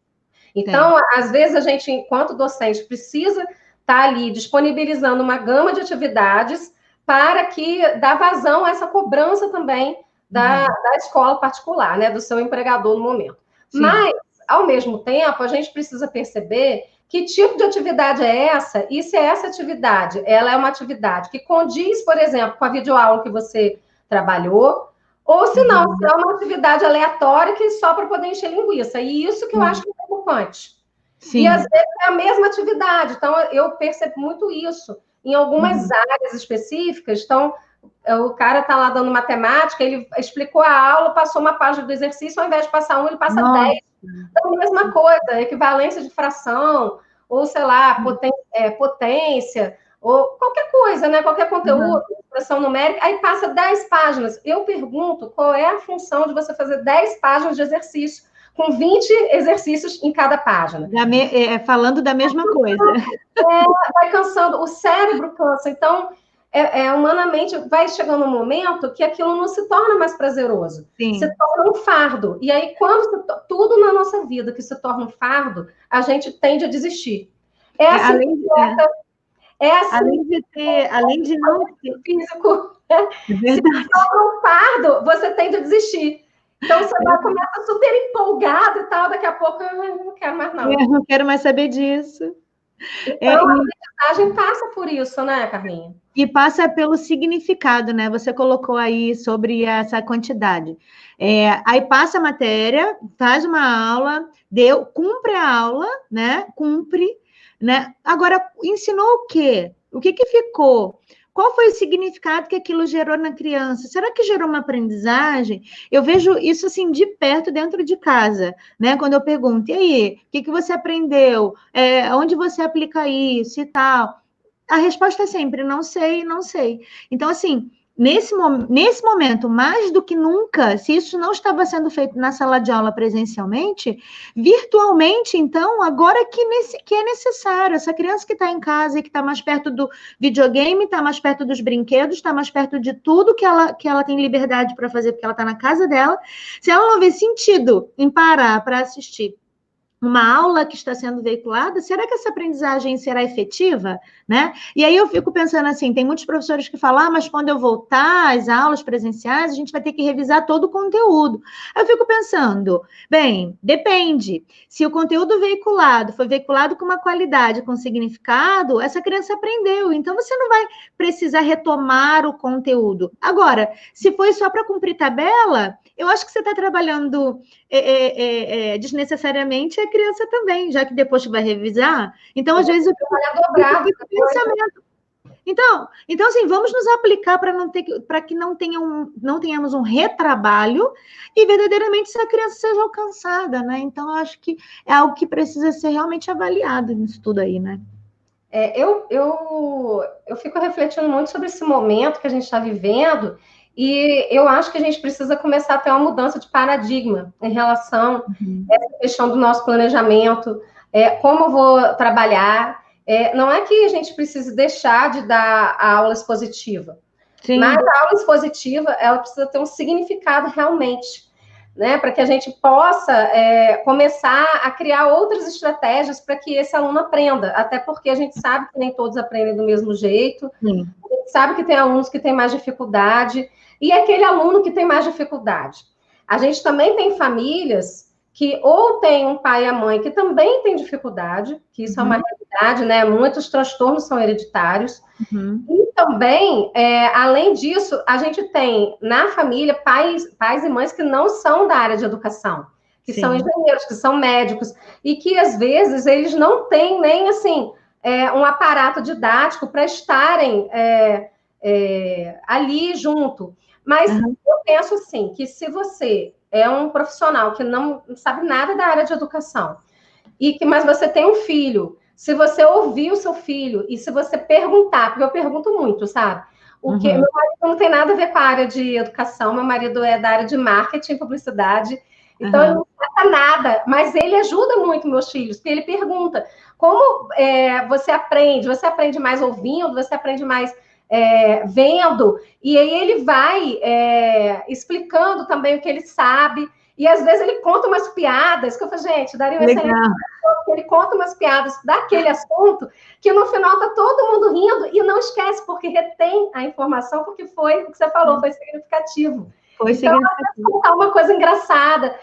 Speaker 3: Então, às vezes, a gente, enquanto docente, precisa estar ali disponibilizando uma gama de atividades para que dá vazão a essa cobrança também da escola particular, né, do seu empregador no momento. Sim. Mas, ao mesmo tempo, a gente precisa perceber que tipo de atividade é essa, e se essa atividade, ela é uma atividade que condiz, por exemplo, com a videoaula que você trabalhou, ou se não, se é uma atividade aleatória que só para poder encher linguiça. E isso que eu acho que é preocupante. Sim. E, às vezes, é a mesma atividade. Então, eu percebo muito isso. Em algumas áreas específicas, então, o cara está lá dando matemática, ele explicou a aula, passou uma página do exercício, ao invés de passar ele passa 10. da mesma coisa, equivalência de fração, ou, sei lá, potência, ou qualquer coisa, né? Qualquer conteúdo, expressão numérica, aí passa 10 páginas. Eu pergunto qual é a função de você fazer 10 páginas de exercício, com 20 exercícios em cada página.
Speaker 1: Falando da mesma coisa.
Speaker 3: Vai cansando, o cérebro cansa. Então, humanamente, vai chegando um momento que aquilo não se torna mais prazeroso.
Speaker 1: Sim.
Speaker 3: Se torna um fardo. E aí, quando tudo na nossa vida que se torna um fardo, a gente tende a desistir.
Speaker 1: Além de não ter
Speaker 3: físico.
Speaker 1: Verdade.
Speaker 3: Se torna um fardo, você tende a desistir. Então, você começa super empolgado e tal, daqui a pouco eu não quero mais, não.
Speaker 1: Eu não quero mais saber disso.
Speaker 3: Então, a aprendizagem passa por isso, né, Carlinha?
Speaker 1: E passa pelo significado, né? Você colocou aí sobre essa quantidade. Aí passa a matéria, faz uma aula, cumpre a aula, né? Cumpre, né? Agora, ensinou o quê? O que ficou? Qual foi o significado que aquilo gerou na criança? Será que gerou uma aprendizagem? Eu vejo isso assim de perto dentro de casa, né? Quando eu pergunto, e aí, o que você aprendeu? Onde você aplica isso e tal? A resposta é sempre, não sei, não sei. Então, assim, nesse momento, mais do que nunca, se isso não estava sendo feito na sala de aula presencialmente, virtualmente, então, agora que é necessário. Essa criança que está em casa e que está mais perto do videogame, está mais perto dos brinquedos, está mais perto de tudo que ela tem liberdade para fazer, porque ela está na casa dela, se ela não vê sentido em parar para assistir uma aula que está sendo veiculada, será que essa aprendizagem será efetiva? Né? E aí eu fico pensando assim, tem muitos professores que falam, mas quando eu voltar às aulas presenciais, a gente vai ter que revisar todo o conteúdo. Aí eu fico pensando, bem, depende. Se o conteúdo veiculado foi veiculado com uma qualidade, com significado, essa criança aprendeu. Então, você não vai precisar retomar o conteúdo. Agora, se foi só para cumprir tabela, eu acho que você está trabalhando desnecessariamente a criança também, já que depois que vai revisar. Então, às vezes, eu fico pensamento. Então, assim, vamos nos aplicar para que não tenhamos um retrabalho e verdadeiramente essa criança seja alcançada, né? Então, eu acho que é algo que precisa ser realmente avaliado nisso tudo aí, né?
Speaker 3: Eu fico refletindo muito sobre esse momento que a gente está vivendo. E eu acho que a gente precisa começar a ter uma mudança de paradigma em relação a essa questão do nosso planejamento, como eu vou trabalhar. Não é que a gente precise deixar de dar a aula expositiva, Sim. mas a aula expositiva ela precisa ter um significado realmente, né? Para que a gente possa começar a criar outras estratégias para que esse aluno aprenda, até porque a gente sabe que nem todos aprendem do mesmo jeito, Sim. a gente sabe que tem alunos que têm mais dificuldade, e aquele aluno que tem mais dificuldade. A gente também tem famílias que ou tem um pai e a mãe que também tem dificuldade, que isso é uma realidade, né? Muitos transtornos são hereditários. E também, além disso, a gente tem na família pais e mães que não são da área de educação, que Sim. são engenheiros, que são médicos, e que às vezes eles não têm nem assim um aparato didático para estarem ali junto. Mas eu penso assim, que se você é um profissional que não sabe nada da área de educação, mas você tem um filho, se você ouvir o seu filho e se você perguntar, porque eu pergunto muito, sabe? Meu marido não tem nada a ver com a área de educação, meu marido é da área de marketing, publicidade, então ele não sabe nada, mas ele ajuda muito meus filhos, porque ele pergunta, como você aprende mais ouvindo, você aprende mais vendo, e aí ele vai explicando também o que ele sabe, e às vezes ele conta umas piadas, que eu falo, gente, daria um excelente ele conta umas piadas daquele assunto, que no final tá todo mundo rindo, e não esquece, porque retém a informação, porque foi o que você falou, foi significativo. Foi significativo. Então, contar uma coisa engraçada,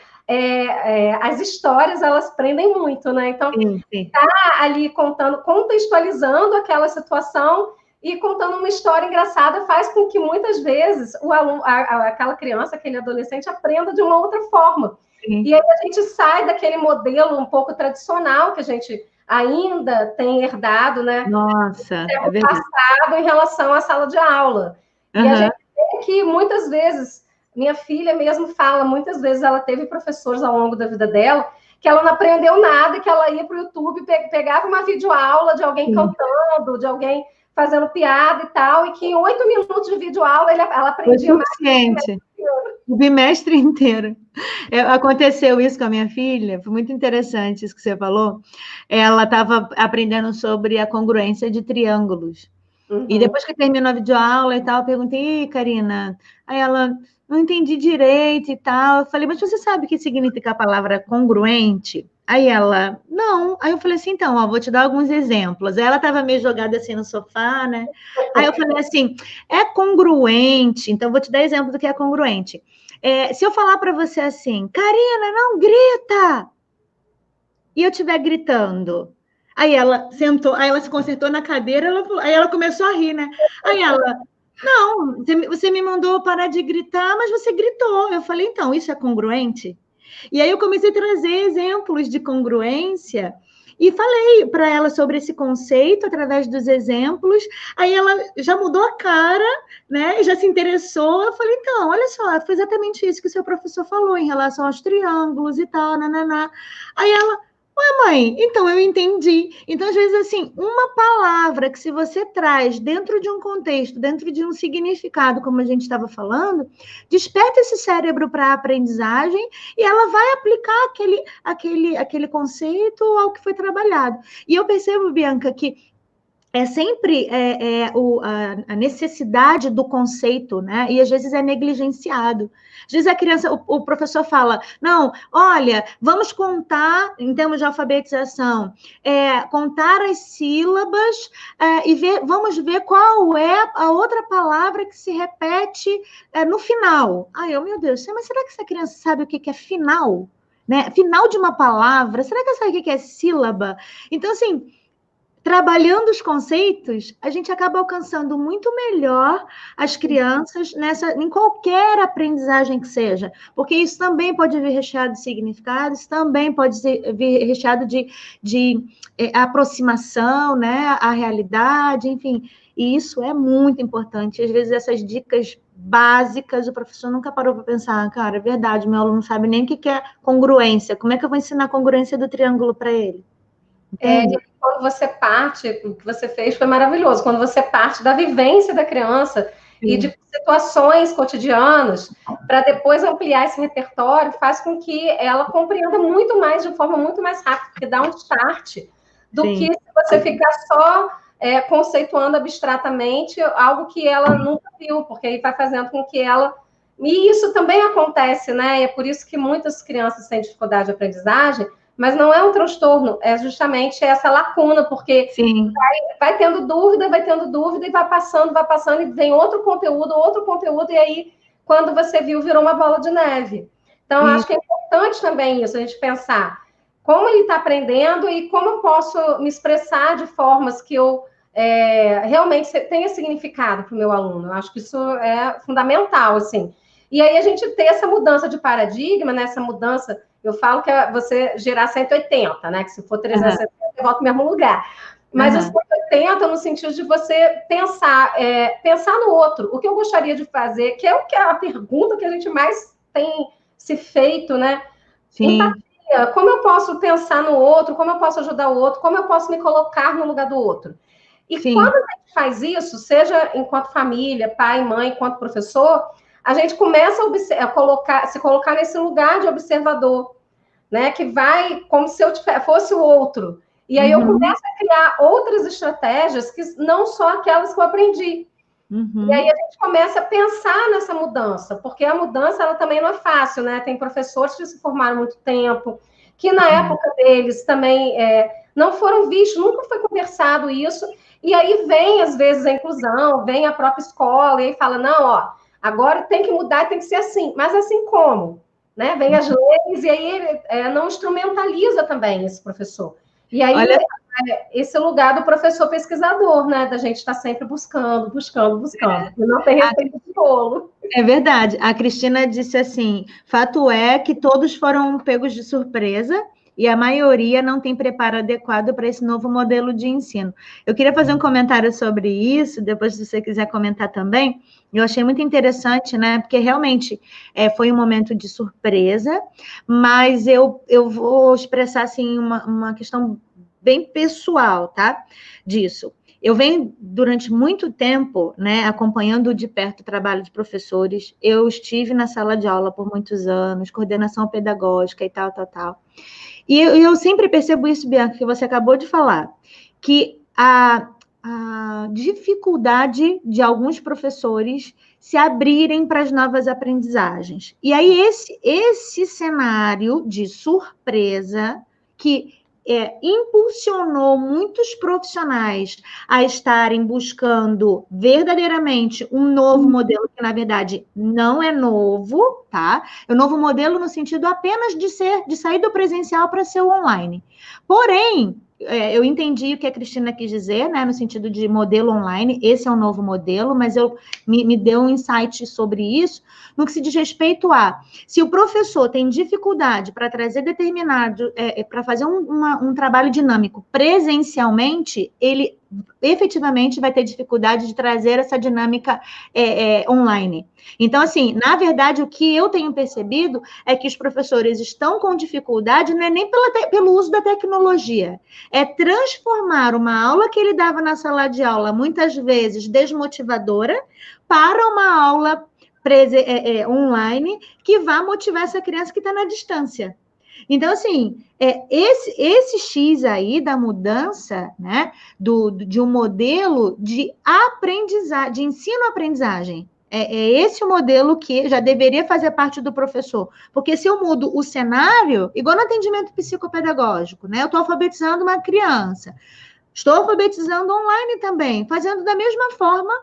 Speaker 3: as histórias, elas prendem muito, né? Então, tá ali contextualizando aquela situação, e contando uma história engraçada faz com que muitas vezes o aluno, aquela criança, aquele adolescente aprenda de uma outra forma. Sim. E aí a gente sai daquele modelo um pouco tradicional que a gente ainda tem herdado, né?
Speaker 1: Nossa,
Speaker 3: é verdade. Passado em relação à sala de aula. E a gente vê que muitas vezes, minha filha mesmo fala, muitas vezes ela teve professores ao longo da vida dela que ela não aprendeu nada, que ela ia para o YouTube, pegava uma videoaula de alguém cantando, de alguém fazendo piada e tal, e que em 8 minutos de videoaula ela aprendia mais.
Speaker 1: O bimestre inteiro. Aconteceu isso com a minha filha, foi muito interessante isso que você falou. Ela estava aprendendo sobre a congruência de triângulos. E depois que terminou a videoaula e tal, eu perguntei, Karina, aí ela, não entendi direito e tal. Eu falei, mas você sabe o que significa a palavra congruente? Aí ela, não. Aí eu falei assim, então, ó, vou te dar alguns exemplos. Aí ela estava meio jogada assim no sofá, né? Aí eu falei assim, é congruente, então vou te dar exemplo do que é congruente. Se eu falar para você assim, Karina, não grita! E eu estiver gritando. Aí ela sentou, aí ela se consertou na cadeira, aí ela começou a rir, né? Aí ela, não, você me mandou parar de gritar, mas você gritou. Eu falei, então, isso é congruente? E aí eu comecei a trazer exemplos de congruência e falei para ela sobre esse conceito através dos exemplos. Aí ela já mudou a cara, né? Já se interessou. Eu falei, então, olha só, foi exatamente isso que o seu professor falou em relação aos triângulos e tal, nananá. Aí ela, mãe, então eu entendi. Então, às vezes, assim, uma palavra que se você traz dentro de um contexto, dentro de um significado, como a gente estava falando, desperta esse cérebro para a aprendizagem e ela vai aplicar aquele conceito ao que foi trabalhado. E eu percebo, Bianca, que é sempre a necessidade do conceito, né? E às vezes é negligenciado. Às vezes a criança, o professor fala, não, olha, vamos contar, em termos de alfabetização, contar as sílabas e vamos ver qual é a outra palavra que se repete no final. Meu Deus, mas será que essa criança sabe o que é final? Né? Final de uma palavra, será que ela sabe o que é sílaba? Então, assim, trabalhando os conceitos, a gente acaba alcançando muito melhor as crianças em qualquer aprendizagem que seja, porque isso também pode vir recheado de significados, também pode vir recheado de aproximação, né, à realidade, enfim, e isso é muito importante. Às vezes essas dicas básicas, o professor nunca parou para pensar, cara, é verdade, meu aluno não sabe nem o que é congruência, como é que eu vou ensinar a congruência do triângulo para ele?
Speaker 3: Quando você parte, o que você fez foi maravilhoso, quando você parte da vivência da criança e de situações cotidianas, para depois ampliar esse repertório, faz com que ela compreenda muito mais, de forma muito mais rápida, porque dá um start, do que se você ficar só conceituando abstratamente algo que ela nunca viu, porque aí vai fazendo com que ela... E isso também acontece, né? E é por isso que muitas crianças têm dificuldade de aprendizagem, mas não é um transtorno, é justamente essa lacuna, porque vai tendo dúvida, e vai passando, e vem outro conteúdo, e aí, quando você viu, virou uma bola de neve. Então, acho que é importante também isso, a gente pensar como ele está aprendendo e como eu posso me expressar de formas que eu realmente tenha significado para o meu aluno. Eu acho que isso é fundamental, assim. E aí a gente ter essa mudança de paradigma, né, essa mudança... Eu falo que é você girar 180, né? Que se for 360, você volta no mesmo lugar. Mas o 180 no sentido de você pensar no outro. O que eu gostaria de fazer, que é a pergunta que a gente mais tem se feito, né? Empatia. Como eu posso pensar no outro? Como eu posso ajudar o outro? Como eu posso me colocar no lugar do outro? E quando a gente faz isso, seja enquanto família, pai, mãe, enquanto professor... a gente começa a se colocar nesse lugar de observador, né? Que vai como se eu fosse o outro. E aí eu começo a criar outras estratégias que não só aquelas que eu aprendi. E aí a gente começa a pensar nessa mudança, porque a mudança ela também não é fácil, né? Tem professores que se formaram há muito tempo, que na época deles também não foram vistos, nunca foi conversado isso. E aí vem, às vezes, a inclusão, vem a própria escola, e aí fala, não, ó, agora tem que mudar, tem que ser assim. Mas assim como? Né? Vem as leis, e aí ele não instrumentaliza também esse professor. E aí, esse lugar do professor pesquisador, né? Da gente estar sempre buscando. E não tem receita de bolo.
Speaker 1: É verdade. A Cristina disse assim, fato é que todos foram pegos de surpresa, e a maioria não tem preparo adequado para esse novo modelo de ensino. Eu queria fazer um comentário sobre isso, depois se você quiser comentar também. Eu achei muito interessante, né? Porque realmente foi um momento de surpresa, mas eu vou expressar assim uma questão bem pessoal, tá? Disso. Eu venho, durante muito tempo, né, acompanhando de perto o trabalho de professores. Eu estive na sala de aula por muitos anos, coordenação pedagógica e tal. E eu sempre percebo isso, Bianca, que você acabou de falar, que a dificuldade de alguns professores se abrirem para as novas aprendizagens. E aí, esse cenário de surpresa que impulsionou muitos profissionais a estarem buscando verdadeiramente um novo modelo, que na verdade não é novo, tá? É um novo modelo no sentido apenas de sair do presencial para ser o online. Porém, eu entendi o que a Cristina quis dizer, né, no sentido de modelo online, esse é um novo modelo, mas me deu um insight sobre isso, no que se diz respeito a, se o professor tem dificuldade para trazer para fazer um trabalho dinâmico presencialmente, ele efetivamente vai ter dificuldade de trazer essa dinâmica online. Então, assim, na verdade, o que eu tenho percebido é que os professores estão com dificuldade, não é nem pelo uso da tecnologia, é transformar uma aula que ele dava na sala de aula, muitas vezes desmotivadora, para uma aula online que vá motivar essa criança que está na distância. Então, assim, esse X aí da mudança, né, de um modelo de aprendizagem, de ensino-aprendizagem, esse o modelo que já deveria fazer parte do professor. Porque se eu mudo o cenário, igual no atendimento psicopedagógico, né? Eu estou alfabetizando uma criança, estou alfabetizando online também, fazendo da mesma forma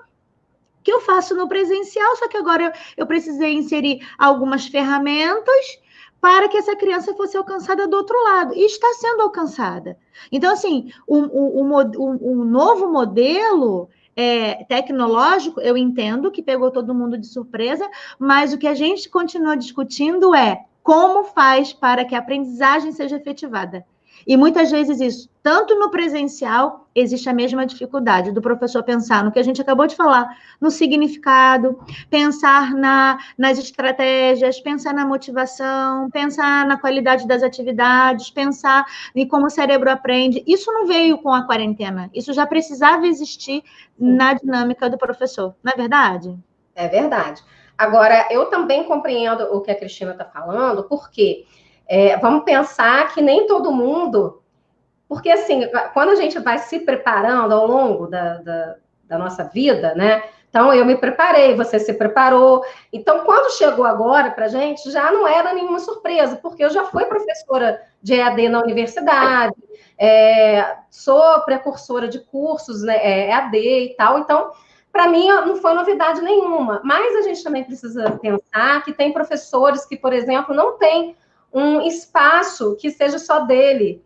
Speaker 1: que eu faço no presencial, só que agora eu precisei inserir algumas ferramentas para que essa criança fosse alcançada do outro lado, e está sendo alcançada. Então, assim, o novo modelo tecnológico, eu entendo que pegou todo mundo de surpresa, mas o que a gente continua discutindo é como faz para que a aprendizagem seja efetivada. E muitas vezes isso, tanto no presencial, existe a mesma dificuldade do professor pensar no que a gente acabou de falar, no significado, pensar nas estratégias, pensar na motivação, pensar na qualidade das atividades, pensar em como o cérebro aprende. Isso não veio com a quarentena, isso já precisava existir na dinâmica do professor, não é verdade?
Speaker 3: É verdade. Agora, eu também compreendo o que a Cristina está falando, porque vamos pensar que nem todo mundo... Porque, assim, quando a gente vai se preparando ao longo da nossa vida, né? Então, eu me preparei, você se preparou. Então, quando chegou agora para a gente, já não era nenhuma surpresa, porque eu já fui professora de EAD na universidade, sou precursora de cursos, né, EAD e tal. Então, para mim, não foi novidade nenhuma. Mas a gente também precisa pensar que tem professores que, por exemplo, não têm um espaço que seja só dele,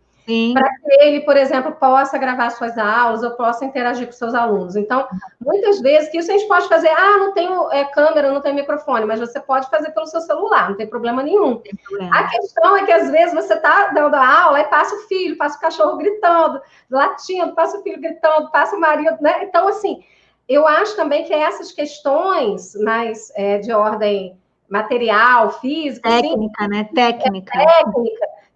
Speaker 3: para que ele, por exemplo, possa gravar suas aulas ou possa interagir com seus alunos. Então, muitas vezes, que isso a gente pode fazer, não tenho câmera, não tenho microfone, mas você pode fazer pelo seu celular, não tem problema nenhum. A questão é que, às vezes, você está dando a aula e passa o filho, passa o cachorro gritando, latindo, passa o filho gritando, passa o marido, né? Então, assim, eu acho também que essas questões mais de ordem material, física...
Speaker 1: Técnica,
Speaker 3: assim,
Speaker 1: né? Técnica.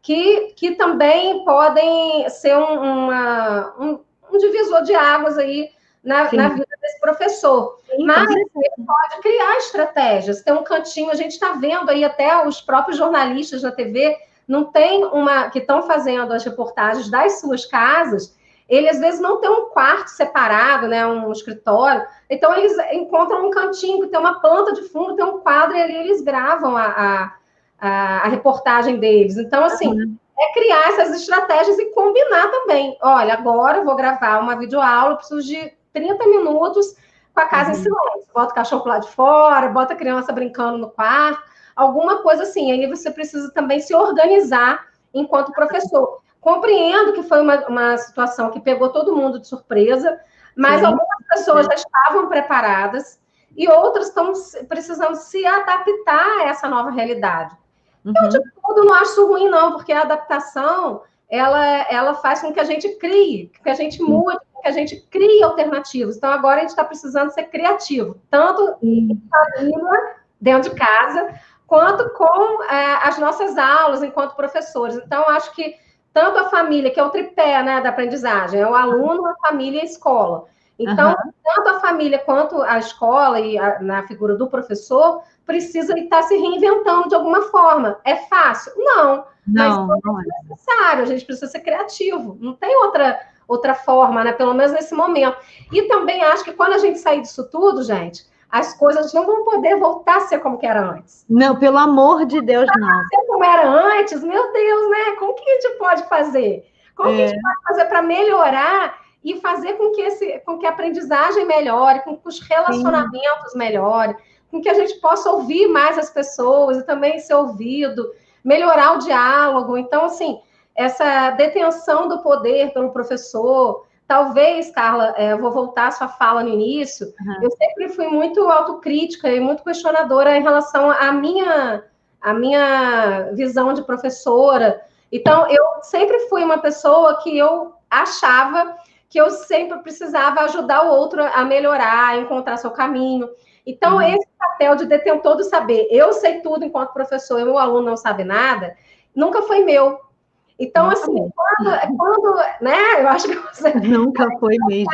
Speaker 3: Que também podem ser um divisor de águas aí na vida desse professor. Sim, mas ele pode criar estratégias. Tem um cantinho, a gente está vendo aí até os próprios jornalistas na TV, não tem que estão fazendo as reportagens das suas casas, ele às vezes não tem um quarto separado, né, um escritório, então eles encontram um cantinho que tem uma planta de fundo, tem um quadro, e ali eles gravam a reportagem deles. Então, assim, criar essas estratégias e combinar também. Olha, agora eu vou gravar uma videoaula, preciso de 30 minutos com a casa em silêncio. Bota o cachorro lá de fora, bota a criança brincando no quarto, alguma coisa assim. Aí você precisa também se organizar enquanto professor. Compreendo que foi uma situação que pegou todo mundo de surpresa, mas algumas pessoas já estavam preparadas e outras estão precisando se adaptar a essa nova realidade.
Speaker 1: Uhum.
Speaker 3: Tudo não acho isso ruim, não, porque a adaptação, ela faz com que a gente crie, que a gente mude, que a gente crie alternativas. Então, agora a gente está precisando ser criativo, tanto em família, dentro de casa, quanto com as nossas aulas enquanto professores. Então, acho que tanto a família, que é o tripé, né, da aprendizagem, é o aluno, a família e a escola. Então, tanto a família quanto a escola e na figura do professor precisa estar se reinventando de alguma forma. É fácil? Não. Mas
Speaker 1: Não, não é.
Speaker 3: necessário, a gente precisa ser criativo. Não tem outra forma, né? Pelo menos nesse momento. E também acho que quando a gente sair disso tudo, gente, as coisas não vão poder voltar a ser como que era antes.
Speaker 1: Não, pelo amor de Deus, não.
Speaker 3: Ser como era antes, meu Deus, né? Como que a gente pode fazer? Como que a gente pode fazer para melhorar e fazer com que a aprendizagem melhore, com que os relacionamentos melhorem, com que a gente possa ouvir mais as pessoas e também ser ouvido, melhorar o diálogo. Então, assim, essa detenção do poder pelo professor, talvez, Carla, vou voltar à sua fala no início, eu sempre fui muito autocrítica e muito questionadora em relação à minha visão de professora. Então, eu sempre fui uma pessoa que eu achava que eu sempre precisava ajudar o outro a melhorar, a encontrar seu caminho. Então, esse papel de detentor do saber, eu sei tudo enquanto professor e o aluno não sabe nada, nunca foi meu. Então, assim, quando, né, eu acho que você...
Speaker 1: Nunca foi mesmo.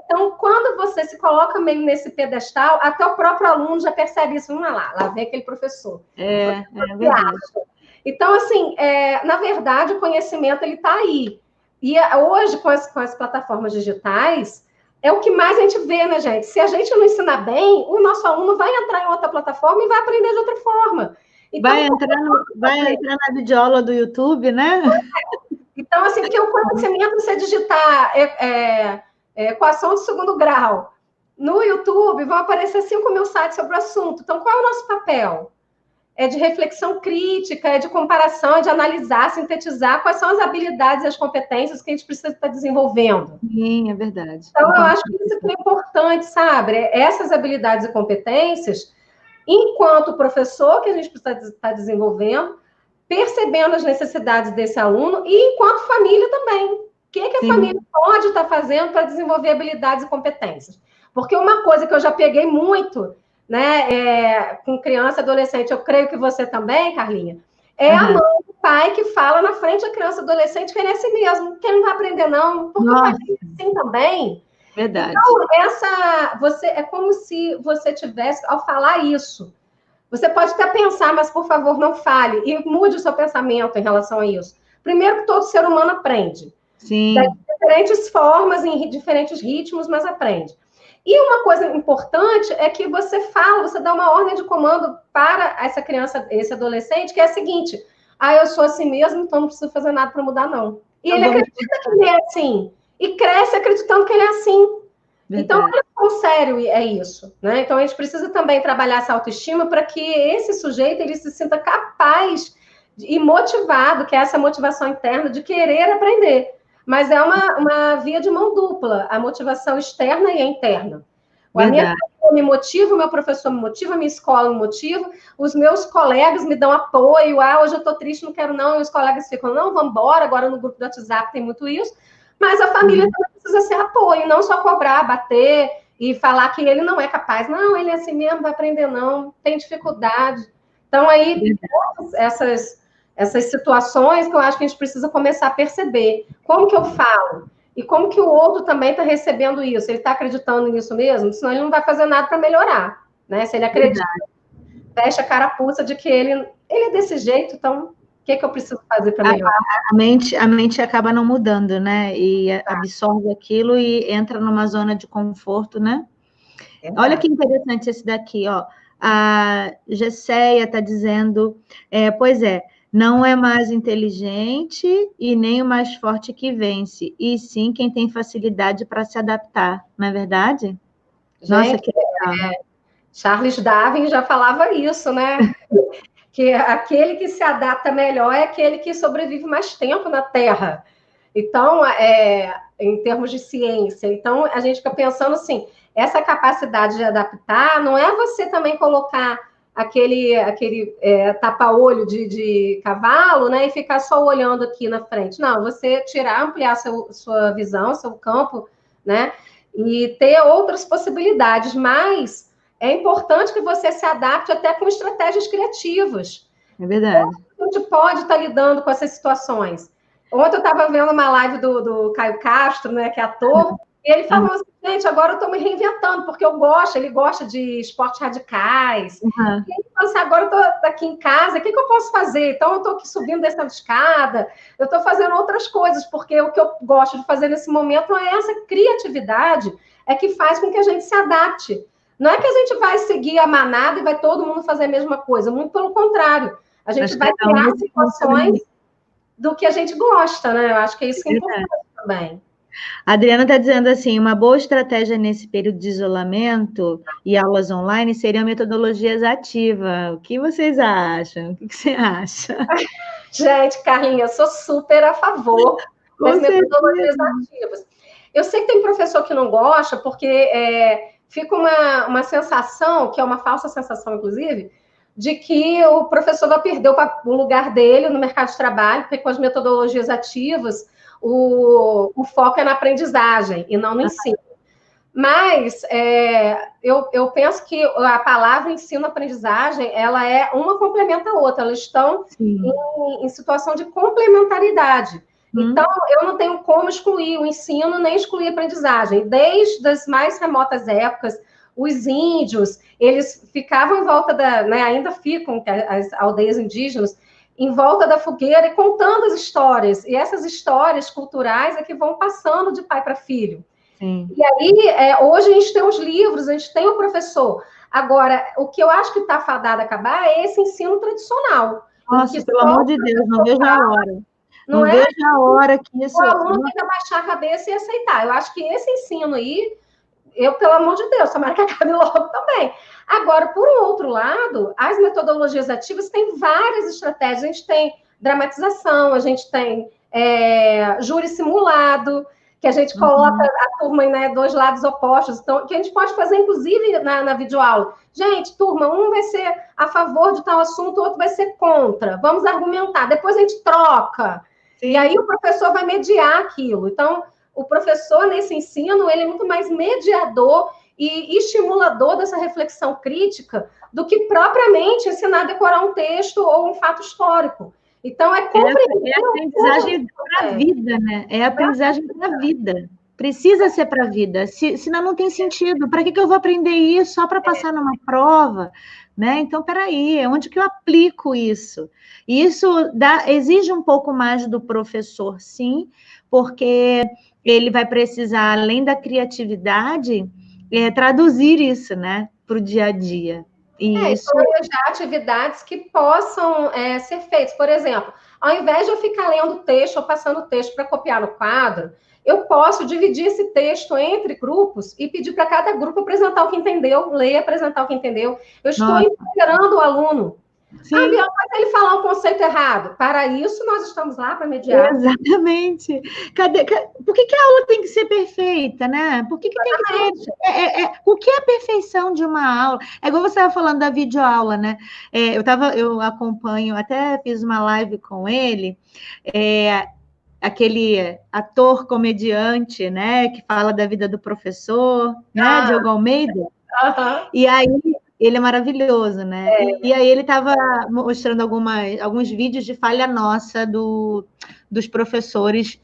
Speaker 3: Então, quando você se coloca meio nesse pedestal, até o próprio aluno já percebe isso. Lá vem aquele professor.
Speaker 1: É verdade.
Speaker 3: Então, assim, na verdade, o conhecimento, ele está aí. E hoje, com as plataformas digitais, é o que mais a gente vê, né, gente? Se a gente não ensinar bem, o nosso aluno vai entrar em outra plataforma e vai aprender de outra forma. Então,
Speaker 1: vai entrar na videoaula do YouTube, né?
Speaker 3: Então, assim, porque o conhecimento, você digitar equação de segundo grau no YouTube, vão aparecer 5.000 sites sobre o assunto. Então, qual é o nosso papel? É de reflexão crítica, é de comparação, é de analisar, sintetizar quais são as habilidades e as competências que a gente precisa estar desenvolvendo.
Speaker 1: Sim, é verdade.
Speaker 3: Então, eu acho que isso é importante, sabe? Essas habilidades e competências, enquanto professor, que a gente precisa estar desenvolvendo, percebendo as necessidades desse aluno, e enquanto família também. O que a família pode estar fazendo para desenvolver habilidades e competências? Porque uma coisa que eu já peguei muito, né, com criança e adolescente, eu creio que você também, Carlinha, é a mãe e o pai que fala na frente da criança e adolescente que ele é assim mesmo, que ele não vai aprender, não, porque o pai é assim também.
Speaker 1: Verdade.
Speaker 3: Então, é como se você tivesse, ao falar isso, você pode até pensar, mas por favor, não fale, e mude o seu pensamento em relação a isso. Primeiro que todo ser humano aprende.
Speaker 1: Sim.
Speaker 3: De diferentes formas, em diferentes ritmos, mas aprende. E uma coisa importante é que você fala, você dá uma ordem de comando para essa criança, esse adolescente, que é a seguinte: eu sou assim mesmo, então não preciso fazer nada para mudar, não. E ele acredita que ele é assim. E cresce acreditando que ele é assim. Verdade. Então, olha quão sério é isso, né? Então, a gente precisa também trabalhar essa autoestima para que esse sujeito ele se sinta capaz e motivado, que é essa motivação interna de querer aprender. Mas é uma via de mão dupla, a motivação externa e a interna. A minha família me motiva, o meu professor me motiva, a minha escola me motiva, os meus colegas me dão apoio. Hoje eu estou triste, não quero não. E os colegas ficam, não, vamos embora. Agora no grupo do WhatsApp tem muito isso. Mas a família também precisa ser apoio, não só cobrar, bater e falar que ele não é capaz. Não, ele é assim mesmo, vai aprender não, tem dificuldade. Então, aí, essas situações que eu acho que a gente precisa começar a perceber. Como que eu falo? E como que o outro também está recebendo isso? Ele está acreditando nisso mesmo? Senão ele não vai fazer nada para melhorar. Né? Se ele acredita, fecha a carapuça de que ele é desse jeito, então... O que eu preciso fazer para melhorar?
Speaker 1: A mente acaba não mudando, né? E absorve aquilo e entra numa zona de conforto, né? Olha que interessante esse daqui, ó. A Gesseia está dizendo, pois é, não é mais inteligente e nem o mais forte que vence, e sim quem tem facilidade para se adaptar, não é verdade?
Speaker 3: Gente, nossa, que legal. Charles Darwin já falava isso, né? Que aquele que se adapta melhor é aquele que sobrevive mais tempo na Terra. Então, em termos de ciência, então a gente fica pensando assim, essa capacidade de adaptar não é você também colocar tapa-olho de cavalo, né? E ficar só olhando aqui na frente. Não, você ampliar sua visão, seu campo, né? E ter outras possibilidades, mas é importante que você se adapte até com estratégias criativas.
Speaker 1: É verdade.
Speaker 3: A gente pode estar lidando com essas situações. Ontem eu estava vendo uma live do Caio Castro, né, que é ator, e ele falou assim, gente, agora eu estou me reinventando, porque ele gosta de esportes radicais.
Speaker 1: Uhum.
Speaker 3: E ele falou assim, agora eu estou aqui em casa, o que eu posso fazer? Então eu estou aqui subindo, descendo escada, eu estou fazendo outras coisas, porque o que eu gosto de fazer nesse momento é essa criatividade, é que faz com que a gente se adapte. Não é que a gente vai seguir a manada e vai todo mundo fazer a mesma coisa, muito pelo contrário. A gente vai criar situações do que a gente gosta, né? Eu acho que isso é importante também.
Speaker 1: A Adriana está dizendo assim, uma boa estratégia nesse período de isolamento e aulas online seriam metodologias ativas. O que vocês acham? O que você acha?
Speaker 3: Gente, Carlinha, eu sou super a favor das metodologias ativas. Eu sei que tem professor que não gosta, porque fica uma sensação, que é uma falsa sensação, inclusive, de que o professor vai perder o lugar dele no mercado de trabalho, porque com as metodologias ativas, o foco é na aprendizagem e não no ensino. Mas eu penso que a palavra ensino-aprendizagem, ela uma complementa a outra, elas estão em situação de complementaridade. Então, eu não tenho como excluir o ensino, nem excluir a aprendizagem. Desde as mais remotas épocas, os índios, eles ficavam em volta ainda ficam, as aldeias indígenas, em volta da fogueira e contando as histórias. E essas histórias culturais é que vão passando de pai para filho. Sim. E aí, hoje a gente tem os livros, a gente tem o professor. Agora, o que eu acho que está fadado a acabar é esse ensino tradicional.
Speaker 1: Nossa, pelo amor de Deus, não vejo a hora. Não vejo a hora que isso...
Speaker 3: O aluno tem que abaixar a cabeça e aceitar. Eu acho que esse ensino aí, pelo amor de Deus, tomara que acabe logo também. Agora, por um outro lado, as metodologias ativas têm várias estratégias. A gente tem dramatização, a gente tem júri simulado, que a gente coloca a turma em dois lados opostos, então, que a gente pode fazer, inclusive, na videoaula. Gente, turma, um vai ser a favor de tal assunto, o outro vai ser contra. Vamos argumentar. Depois a gente troca. Sim. E aí o professor vai mediar aquilo. Então, o professor, nesse ensino, ele é muito mais mediador e estimulador dessa reflexão crítica do que propriamente ensinar a decorar um texto ou um fato histórico. Então, é
Speaker 1: a aprendizagem para a vida, né? É a aprendizagem para a vida. Precisa ser para a vida, senão não tem sentido. Para que eu vou aprender isso só para passar numa prova? Né? Então, peraí, onde que eu aplico isso? E isso exige um pouco mais do professor, sim, porque ele vai precisar, além da criatividade, traduzir isso, né, para o dia a dia.
Speaker 3: Isso planejar atividades que possam ser feitas. Por exemplo, ao invés de eu ficar lendo texto ou passando texto para copiar no quadro, eu posso dividir esse texto entre grupos e pedir para cada grupo apresentar o que entendeu, ler, apresentar o que entendeu. Eu estou integrando o aluno. Sim. Mas ele falar um conceito errado. Para isso, nós estamos lá para mediar.
Speaker 1: Exatamente. Por que a aula tem que ser perfeita, né? Por que tem que ser... O que é a perfeição de uma aula? É igual você estava falando da videoaula, né? Eu acompanho, até fiz uma live com ele, aquele ator comediante, né? Que fala da vida do professor, né? Diogo Almeida. E aí... Ele é maravilhoso, né? E aí ele estava mostrando alguns vídeos de falha nossa dos professores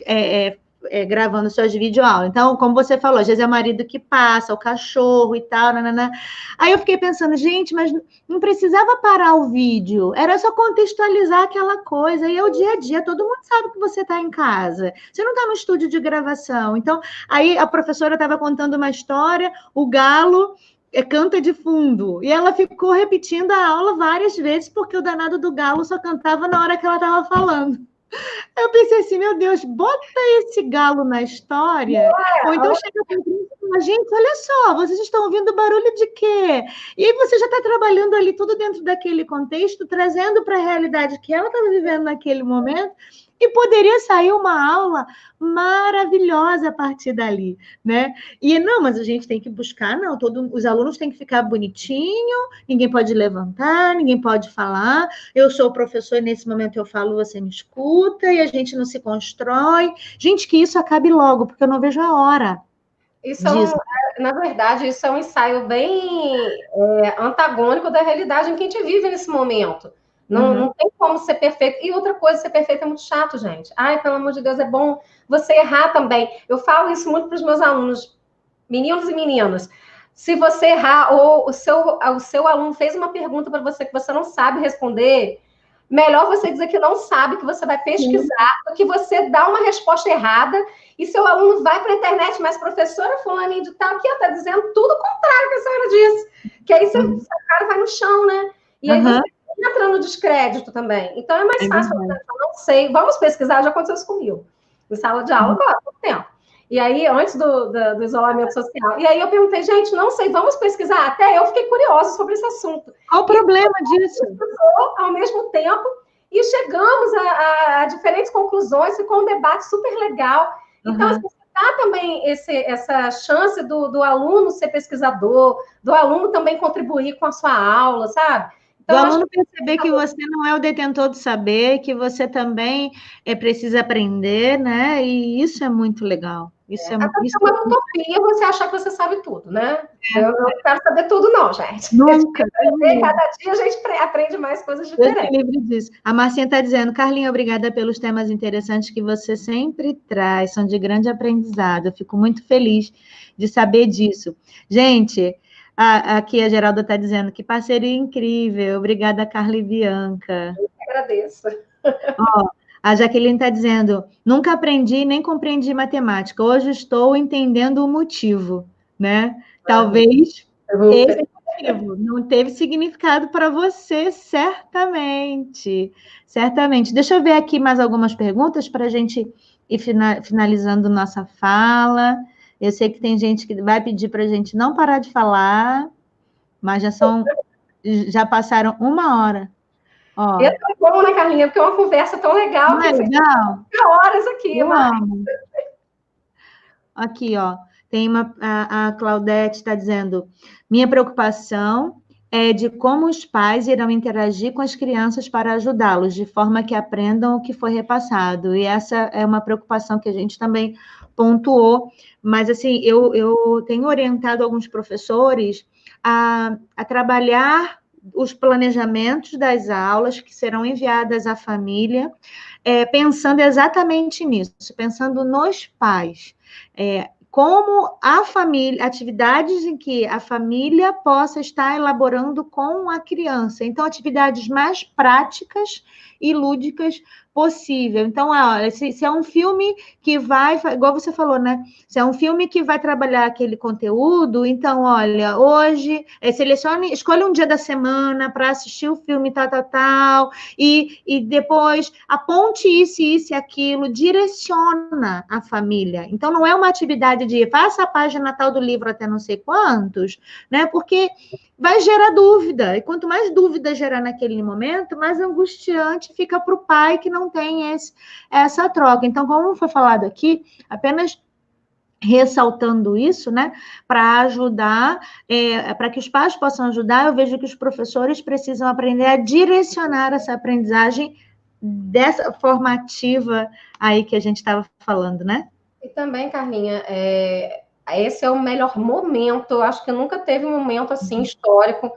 Speaker 1: gravando suas videoaulas. Então, como você falou, às vezes é o marido que passa, o cachorro e tal, nanana. Aí eu fiquei pensando, gente, mas não precisava parar o vídeo, era só contextualizar aquela coisa, e é o dia a dia, todo mundo sabe que você está em casa, você não está no estúdio de gravação. Então, aí a professora estava contando uma história, o galo canta de fundo. E ela ficou repetindo a aula várias vezes, porque o danado do galo só cantava na hora que ela estava falando. Eu pensei assim, meu Deus, bota esse galo na história, ou então chega com fala, gente, olha só, vocês estão ouvindo barulho de quê? E aí você já está trabalhando ali tudo dentro daquele contexto, trazendo para a realidade que ela estava vivendo naquele momento, e poderia sair uma aula maravilhosa a partir dali, né? E não, mas a gente tem que buscar, não, os alunos têm que ficar bonitinho, ninguém pode levantar, ninguém pode falar, eu sou o professor e nesse momento eu falo, você me escuta, e a gente não se constrói. Gente, que isso acabe logo, porque eu não vejo a hora disso.
Speaker 3: Na verdade, isso é um ensaio bem antagônico da realidade em que a gente vive nesse momento. Não tem como ser perfeito. E outra coisa, ser perfeito é muito chato, gente. Ai, pelo amor de Deus, é bom você errar também. Eu falo isso muito para os meus alunos, meninos e meninas. Se você errar, ou o seu aluno fez uma pergunta para você que você não sabe responder, melhor você dizer que não sabe, que você vai pesquisar, do que você dá uma resposta errada e seu aluno vai para a internet, mas professora fulaninha de tal, que está dizendo tudo o contrário que a senhora disse. Que aí seu cara vai no chão, né? E aí você entra no descrédito também. Então é mais fácil, eu não sei, vamos pesquisar, já aconteceu isso comigo. Em sala de aula, há pouco tempo. E aí, antes do isolamento social. E aí eu perguntei, gente, não sei, vamos pesquisar? Até eu fiquei curiosa sobre esse assunto.
Speaker 1: Qual o problema disso?
Speaker 3: Ao mesmo tempo, e chegamos a diferentes conclusões, ficou um debate super legal. Então, assim, dá também essa chance do aluno ser pesquisador, do aluno também contribuir com a sua aula, sabe?
Speaker 1: Então, do aluno perceber que você não é o detentor do saber, que você também precisa aprender, né? E isso é muito legal. Isso é uma
Speaker 3: utopia você achar que você sabe tudo, né? Eu não quero saber tudo, não, gente.
Speaker 1: Nunca.
Speaker 3: Cada dia a gente aprende mais coisas diferentes.
Speaker 1: Eu te livre disso. A Marcinha está dizendo, Carlinha, obrigada pelos temas interessantes que você sempre traz, são de grande aprendizado. Eu fico muito feliz de saber disso. Gente, aqui a Geralda está dizendo que parceria incrível. Obrigada, Carla e Bianca.
Speaker 3: Eu que agradeço.
Speaker 1: Ó, a Jaqueline está dizendo, nunca aprendi nem compreendi matemática. Hoje estou entendendo o motivo, né? Talvez esse motivo não teve significado para você, certamente. Certamente. Deixa eu ver aqui mais algumas perguntas para a gente ir finalizando nossa fala. Eu sei que tem gente que vai pedir para a gente não parar de falar, mas já passaram 1 hora.
Speaker 3: Ó. Eu tô bom, né, Carlinha? Porque é uma conversa tão legal.
Speaker 1: Não é legal?
Speaker 3: Fica horas aqui.
Speaker 1: Eu amo. Aqui, ó. Tem a Claudete está dizendo, minha preocupação é de como os pais irão interagir com as crianças para ajudá-los, de forma que aprendam o que foi repassado. E essa é uma preocupação que a gente também pontuou. Mas, assim, eu tenho orientado alguns professores a trabalhar os planejamentos das aulas que serão enviadas à família, pensando exatamente nisso, pensando nos pais. Como a família, atividades em que a família possa estar elaborando com a criança. Então, atividades mais práticas e lúdicas possível. Então, olha, se é um filme que vai, igual você falou, né? Se é um filme que vai trabalhar aquele conteúdo, então, olha, hoje, escolha um dia da semana para assistir o filme tal, e depois aponte isso e aquilo, direciona a família. Então, não é uma atividade de faça a página tal do livro até não sei quantos, né? Porque vai gerar dúvida, e quanto mais dúvida gerar naquele momento, mais angustiante fica para o pai que não tem essa troca. Então, como foi falado aqui, apenas ressaltando isso, né, para ajudar, para que os pais possam ajudar, eu vejo que os professores precisam aprender a direcionar essa aprendizagem dessa formativa aí que a gente estava falando, né?
Speaker 3: E também, Carlinha, esse é o melhor momento, eu acho que nunca teve um momento assim histórico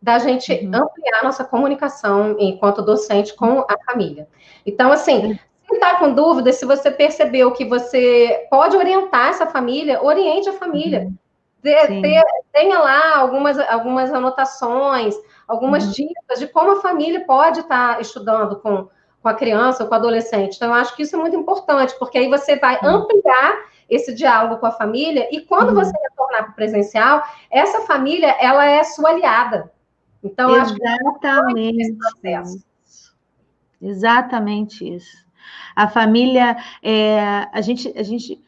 Speaker 3: da gente ampliar nossa comunicação enquanto docente com a família. Então, assim, se está com dúvida, se você percebeu que você pode orientar essa família, oriente a família. Tenha lá algumas anotações, algumas dicas de como a família pode estar estudando com a criança ou com o adolescente. Então, eu acho que isso é muito importante, porque aí você vai ampliar esse diálogo com a família, e quando você retornar para o presencial, essa família, ela é sua aliada. Então,
Speaker 1: exatamente isso. Exatamente isso. A família, a gente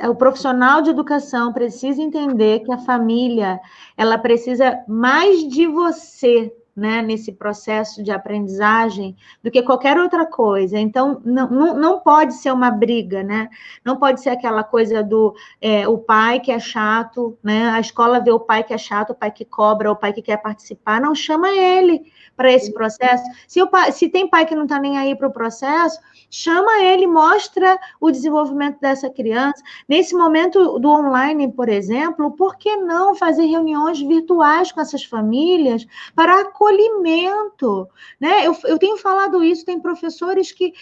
Speaker 1: o profissional de educação precisa entender que a família, ela precisa mais de você, né, nesse processo de aprendizagem do que qualquer outra coisa. Então, não pode ser uma briga, né? Não pode ser aquela coisa do o pai que é chato, né? A escola vê o pai que é chato, o pai que cobra, o pai que quer participar, não chama ele para esse processo. Se tem pai que não está nem aí para o processo, chama ele, mostra o desenvolvimento dessa criança. Nesse momento do online, por exemplo, por que não fazer reuniões virtuais com essas famílias para acolhimento, né? Eu tenho falado isso, tem professores que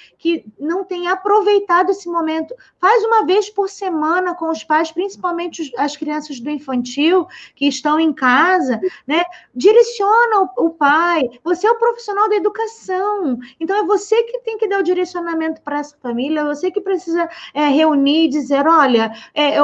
Speaker 1: não têm aproveitado esse momento. Faz uma vez por semana com os pais, principalmente as crianças do infantil que estão em casa, né? Direciona o pai. Você é o profissional da educação, então é você que tem que dar o direcionamento para essa família, é você que precisa reunir e dizer, olha,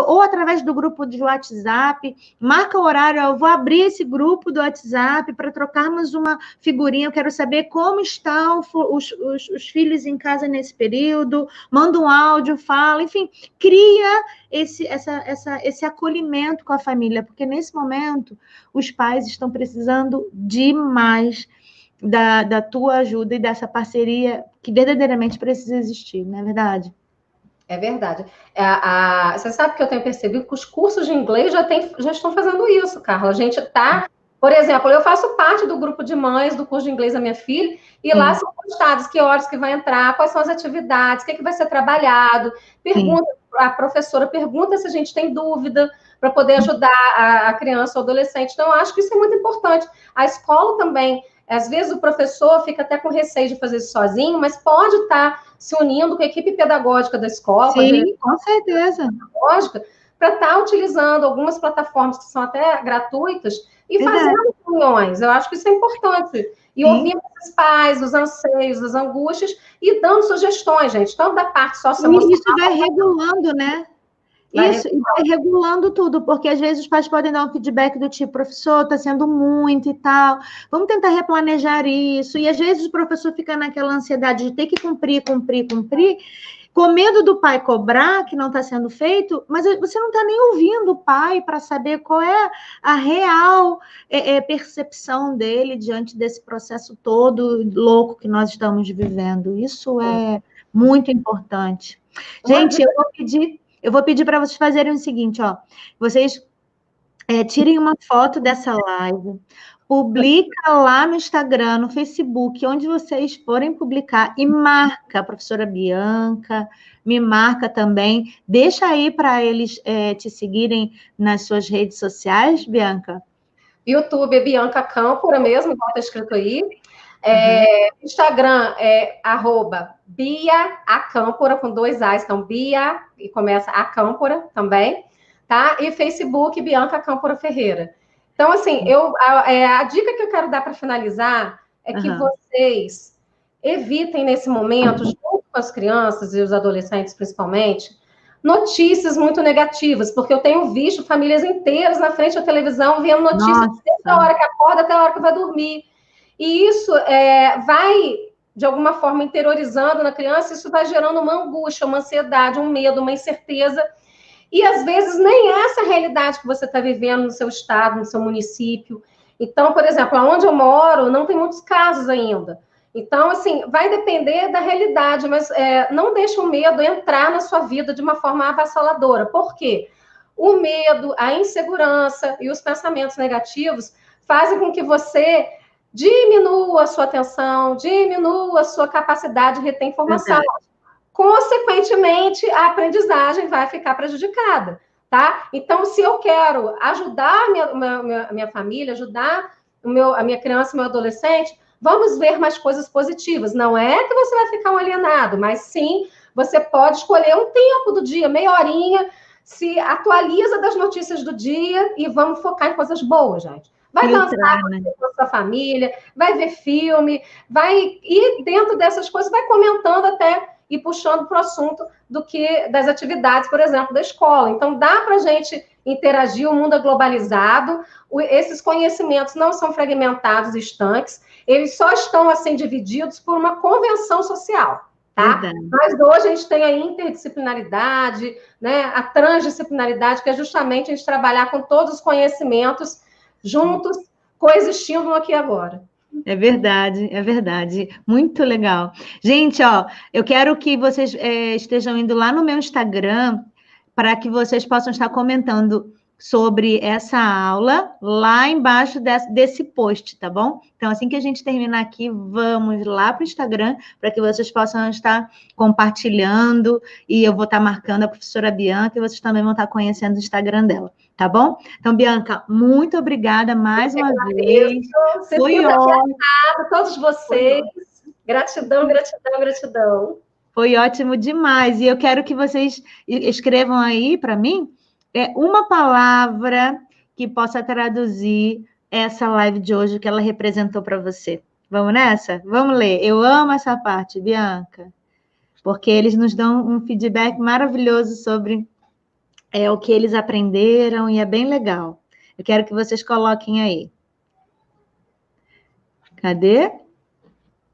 Speaker 1: ou através do grupo de WhatsApp, marca o horário, eu vou abrir esse grupo do WhatsApp para trocarmos uma figurinha, eu quero saber como estão os filhos em casa nesse período, manda um áudio, fala, enfim, cria esse acolhimento com a família, porque nesse momento os pais estão precisando demais da tua ajuda e dessa parceria que verdadeiramente precisa existir, não é verdade?
Speaker 3: É verdade. Você sabe que eu tenho percebido que os cursos de inglês já estão fazendo isso, Carla. A gente está... Por exemplo, eu faço parte do grupo de mães do curso de inglês da minha filha, e lá são postados que horas que vai entrar, quais são as atividades, o que vai ser trabalhado. A professora pergunta se a gente tem dúvida, para poder ajudar a criança ou adolescente. Então, eu acho que isso é muito importante. A escola também, às vezes o professor fica até com receio de fazer isso sozinho, mas pode estar se unindo com a equipe pedagógica da escola,
Speaker 1: com certeza,
Speaker 3: para estar utilizando algumas plataformas que são até gratuitas e fazendo reuniões. Eu acho que isso é importante. E ouvindo esses pais, os anseios, as angústias, e dando sugestões, gente, tanto da parte socioemocional...
Speaker 1: E isso vai regulando, né? Isso, e vai regulando tudo, porque às vezes os pais podem dar um feedback do tipo, professor, está sendo muito e tal, vamos tentar replanejar isso, e às vezes o professor fica naquela ansiedade de ter que cumprir, com medo do pai cobrar, que não está sendo feito, mas você não está nem ouvindo o pai para saber qual é a real percepção dele diante desse processo todo louco que nós estamos vivendo. Isso é muito importante. Gente, eu vou pedir para vocês fazerem o seguinte, ó, vocês tirem uma foto dessa live, publica lá no Instagram, no Facebook, onde vocês forem publicar, e marca a professora Bianca, me marca também, deixa aí para eles te seguirem nas suas redes sociais, Bianca.
Speaker 3: YouTube é Bianca Câmpora mesmo, igual está escrito aí. Instagram é @BiaAcâmpora, com 2 A's, então Bia, e começa Acâmpora também, tá? E Facebook, Bianca Câmpora Ferreira. Então, assim, a dica que eu quero dar para finalizar é que vocês evitem, nesse momento, junto com as crianças e os adolescentes, principalmente, notícias muito negativas, porque eu tenho visto famílias inteiras na frente da televisão vendo notícias desde a hora que acorda até a hora que vai dormir. E isso vai, de alguma forma, interiorizando na criança, isso vai gerando uma angústia, uma ansiedade, um medo, uma incerteza. E, às vezes, nem é essa realidade que você está vivendo no seu estado, no seu município. Então, por exemplo, onde eu moro, não tem muitos casos ainda. Então, assim, vai depender da realidade, mas não deixe o medo entrar na sua vida de uma forma avassaladora. Por quê? O medo, a insegurança e os pensamentos negativos fazem com que você diminua a sua atenção, diminua a sua capacidade de reter informação. Consequentemente, a aprendizagem vai ficar prejudicada, tá? Então, se eu quero ajudar a minha família, ajudar a minha criança, o meu adolescente, vamos ver mais coisas positivas. Não é que você vai ficar um alienado, mas sim, você pode escolher um tempo do dia, meia horinha, se atualiza das notícias do dia e vamos focar em coisas boas, gente. Vai dançar com a sua família, vai ver filme, e dentro dessas coisas vai comentando até e puxando para o assunto das atividades, por exemplo, da escola. Então, dá para a gente interagir, o mundo é globalizado, esses conhecimentos não são fragmentados e estanques, eles só estão, assim, divididos por uma convenção social, tá?
Speaker 1: Verdade.
Speaker 3: Mas hoje a gente tem a interdisciplinaridade, né, a transdisciplinaridade, que é justamente a gente trabalhar com todos os conhecimentos juntos, coexistindo no aqui e agora.
Speaker 1: É verdade, é verdade. Muito legal. Gente, ó, eu quero que vocês estejam indo lá no meu Instagram para que vocês possam estar comentando sobre essa aula lá embaixo desse post, tá bom? Então, assim que a gente terminar aqui, vamos lá para o Instagram para que vocês possam estar compartilhando e eu vou estar marcando a professora Bianca e vocês também vão estar conhecendo o Instagram dela, tá bom? Então, Bianca, muito obrigada mais uma vez. Foi ótimo.
Speaker 3: A todos vocês. Gratidão, gratidão, gratidão.
Speaker 1: Foi ótimo demais. E eu quero que vocês escrevam aí para mim uma palavra que possa traduzir essa live de hoje que ela representou para você. Vamos nessa? Vamos ler. Eu amo essa parte, Bianca, porque eles nos dão um feedback maravilhoso sobre o que eles aprenderam e é bem legal. Eu quero que vocês coloquem aí. Cadê?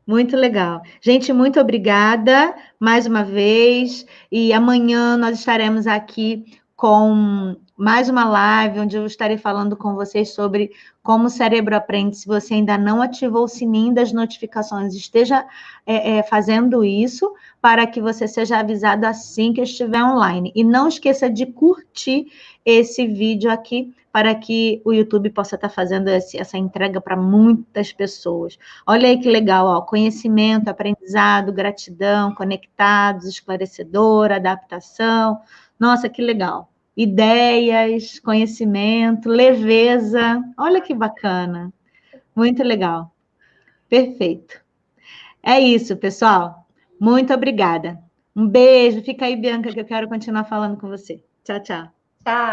Speaker 1: Muito legal. Gente, muito obrigada mais uma vez. E amanhã nós estaremos aqui com mais uma live, onde eu estarei falando com vocês sobre como o cérebro aprende. Se você ainda não ativou o sininho das notificações, esteja fazendo isso para que você seja avisado assim que eu estiver online. E não esqueça de curtir esse vídeo aqui, para que o YouTube possa estar fazendo essa entrega para muitas pessoas. Olha aí que legal, ó, conhecimento, aprendizado, gratidão, conectados, esclarecedor, adaptação. Nossa, que legal. Ideias, conhecimento, leveza. Olha que bacana. Muito legal. Perfeito. É isso, pessoal. Muito obrigada. Um beijo. Fica aí, Bianca, que eu quero continuar falando com você. Tchau, tchau.
Speaker 3: Tchau.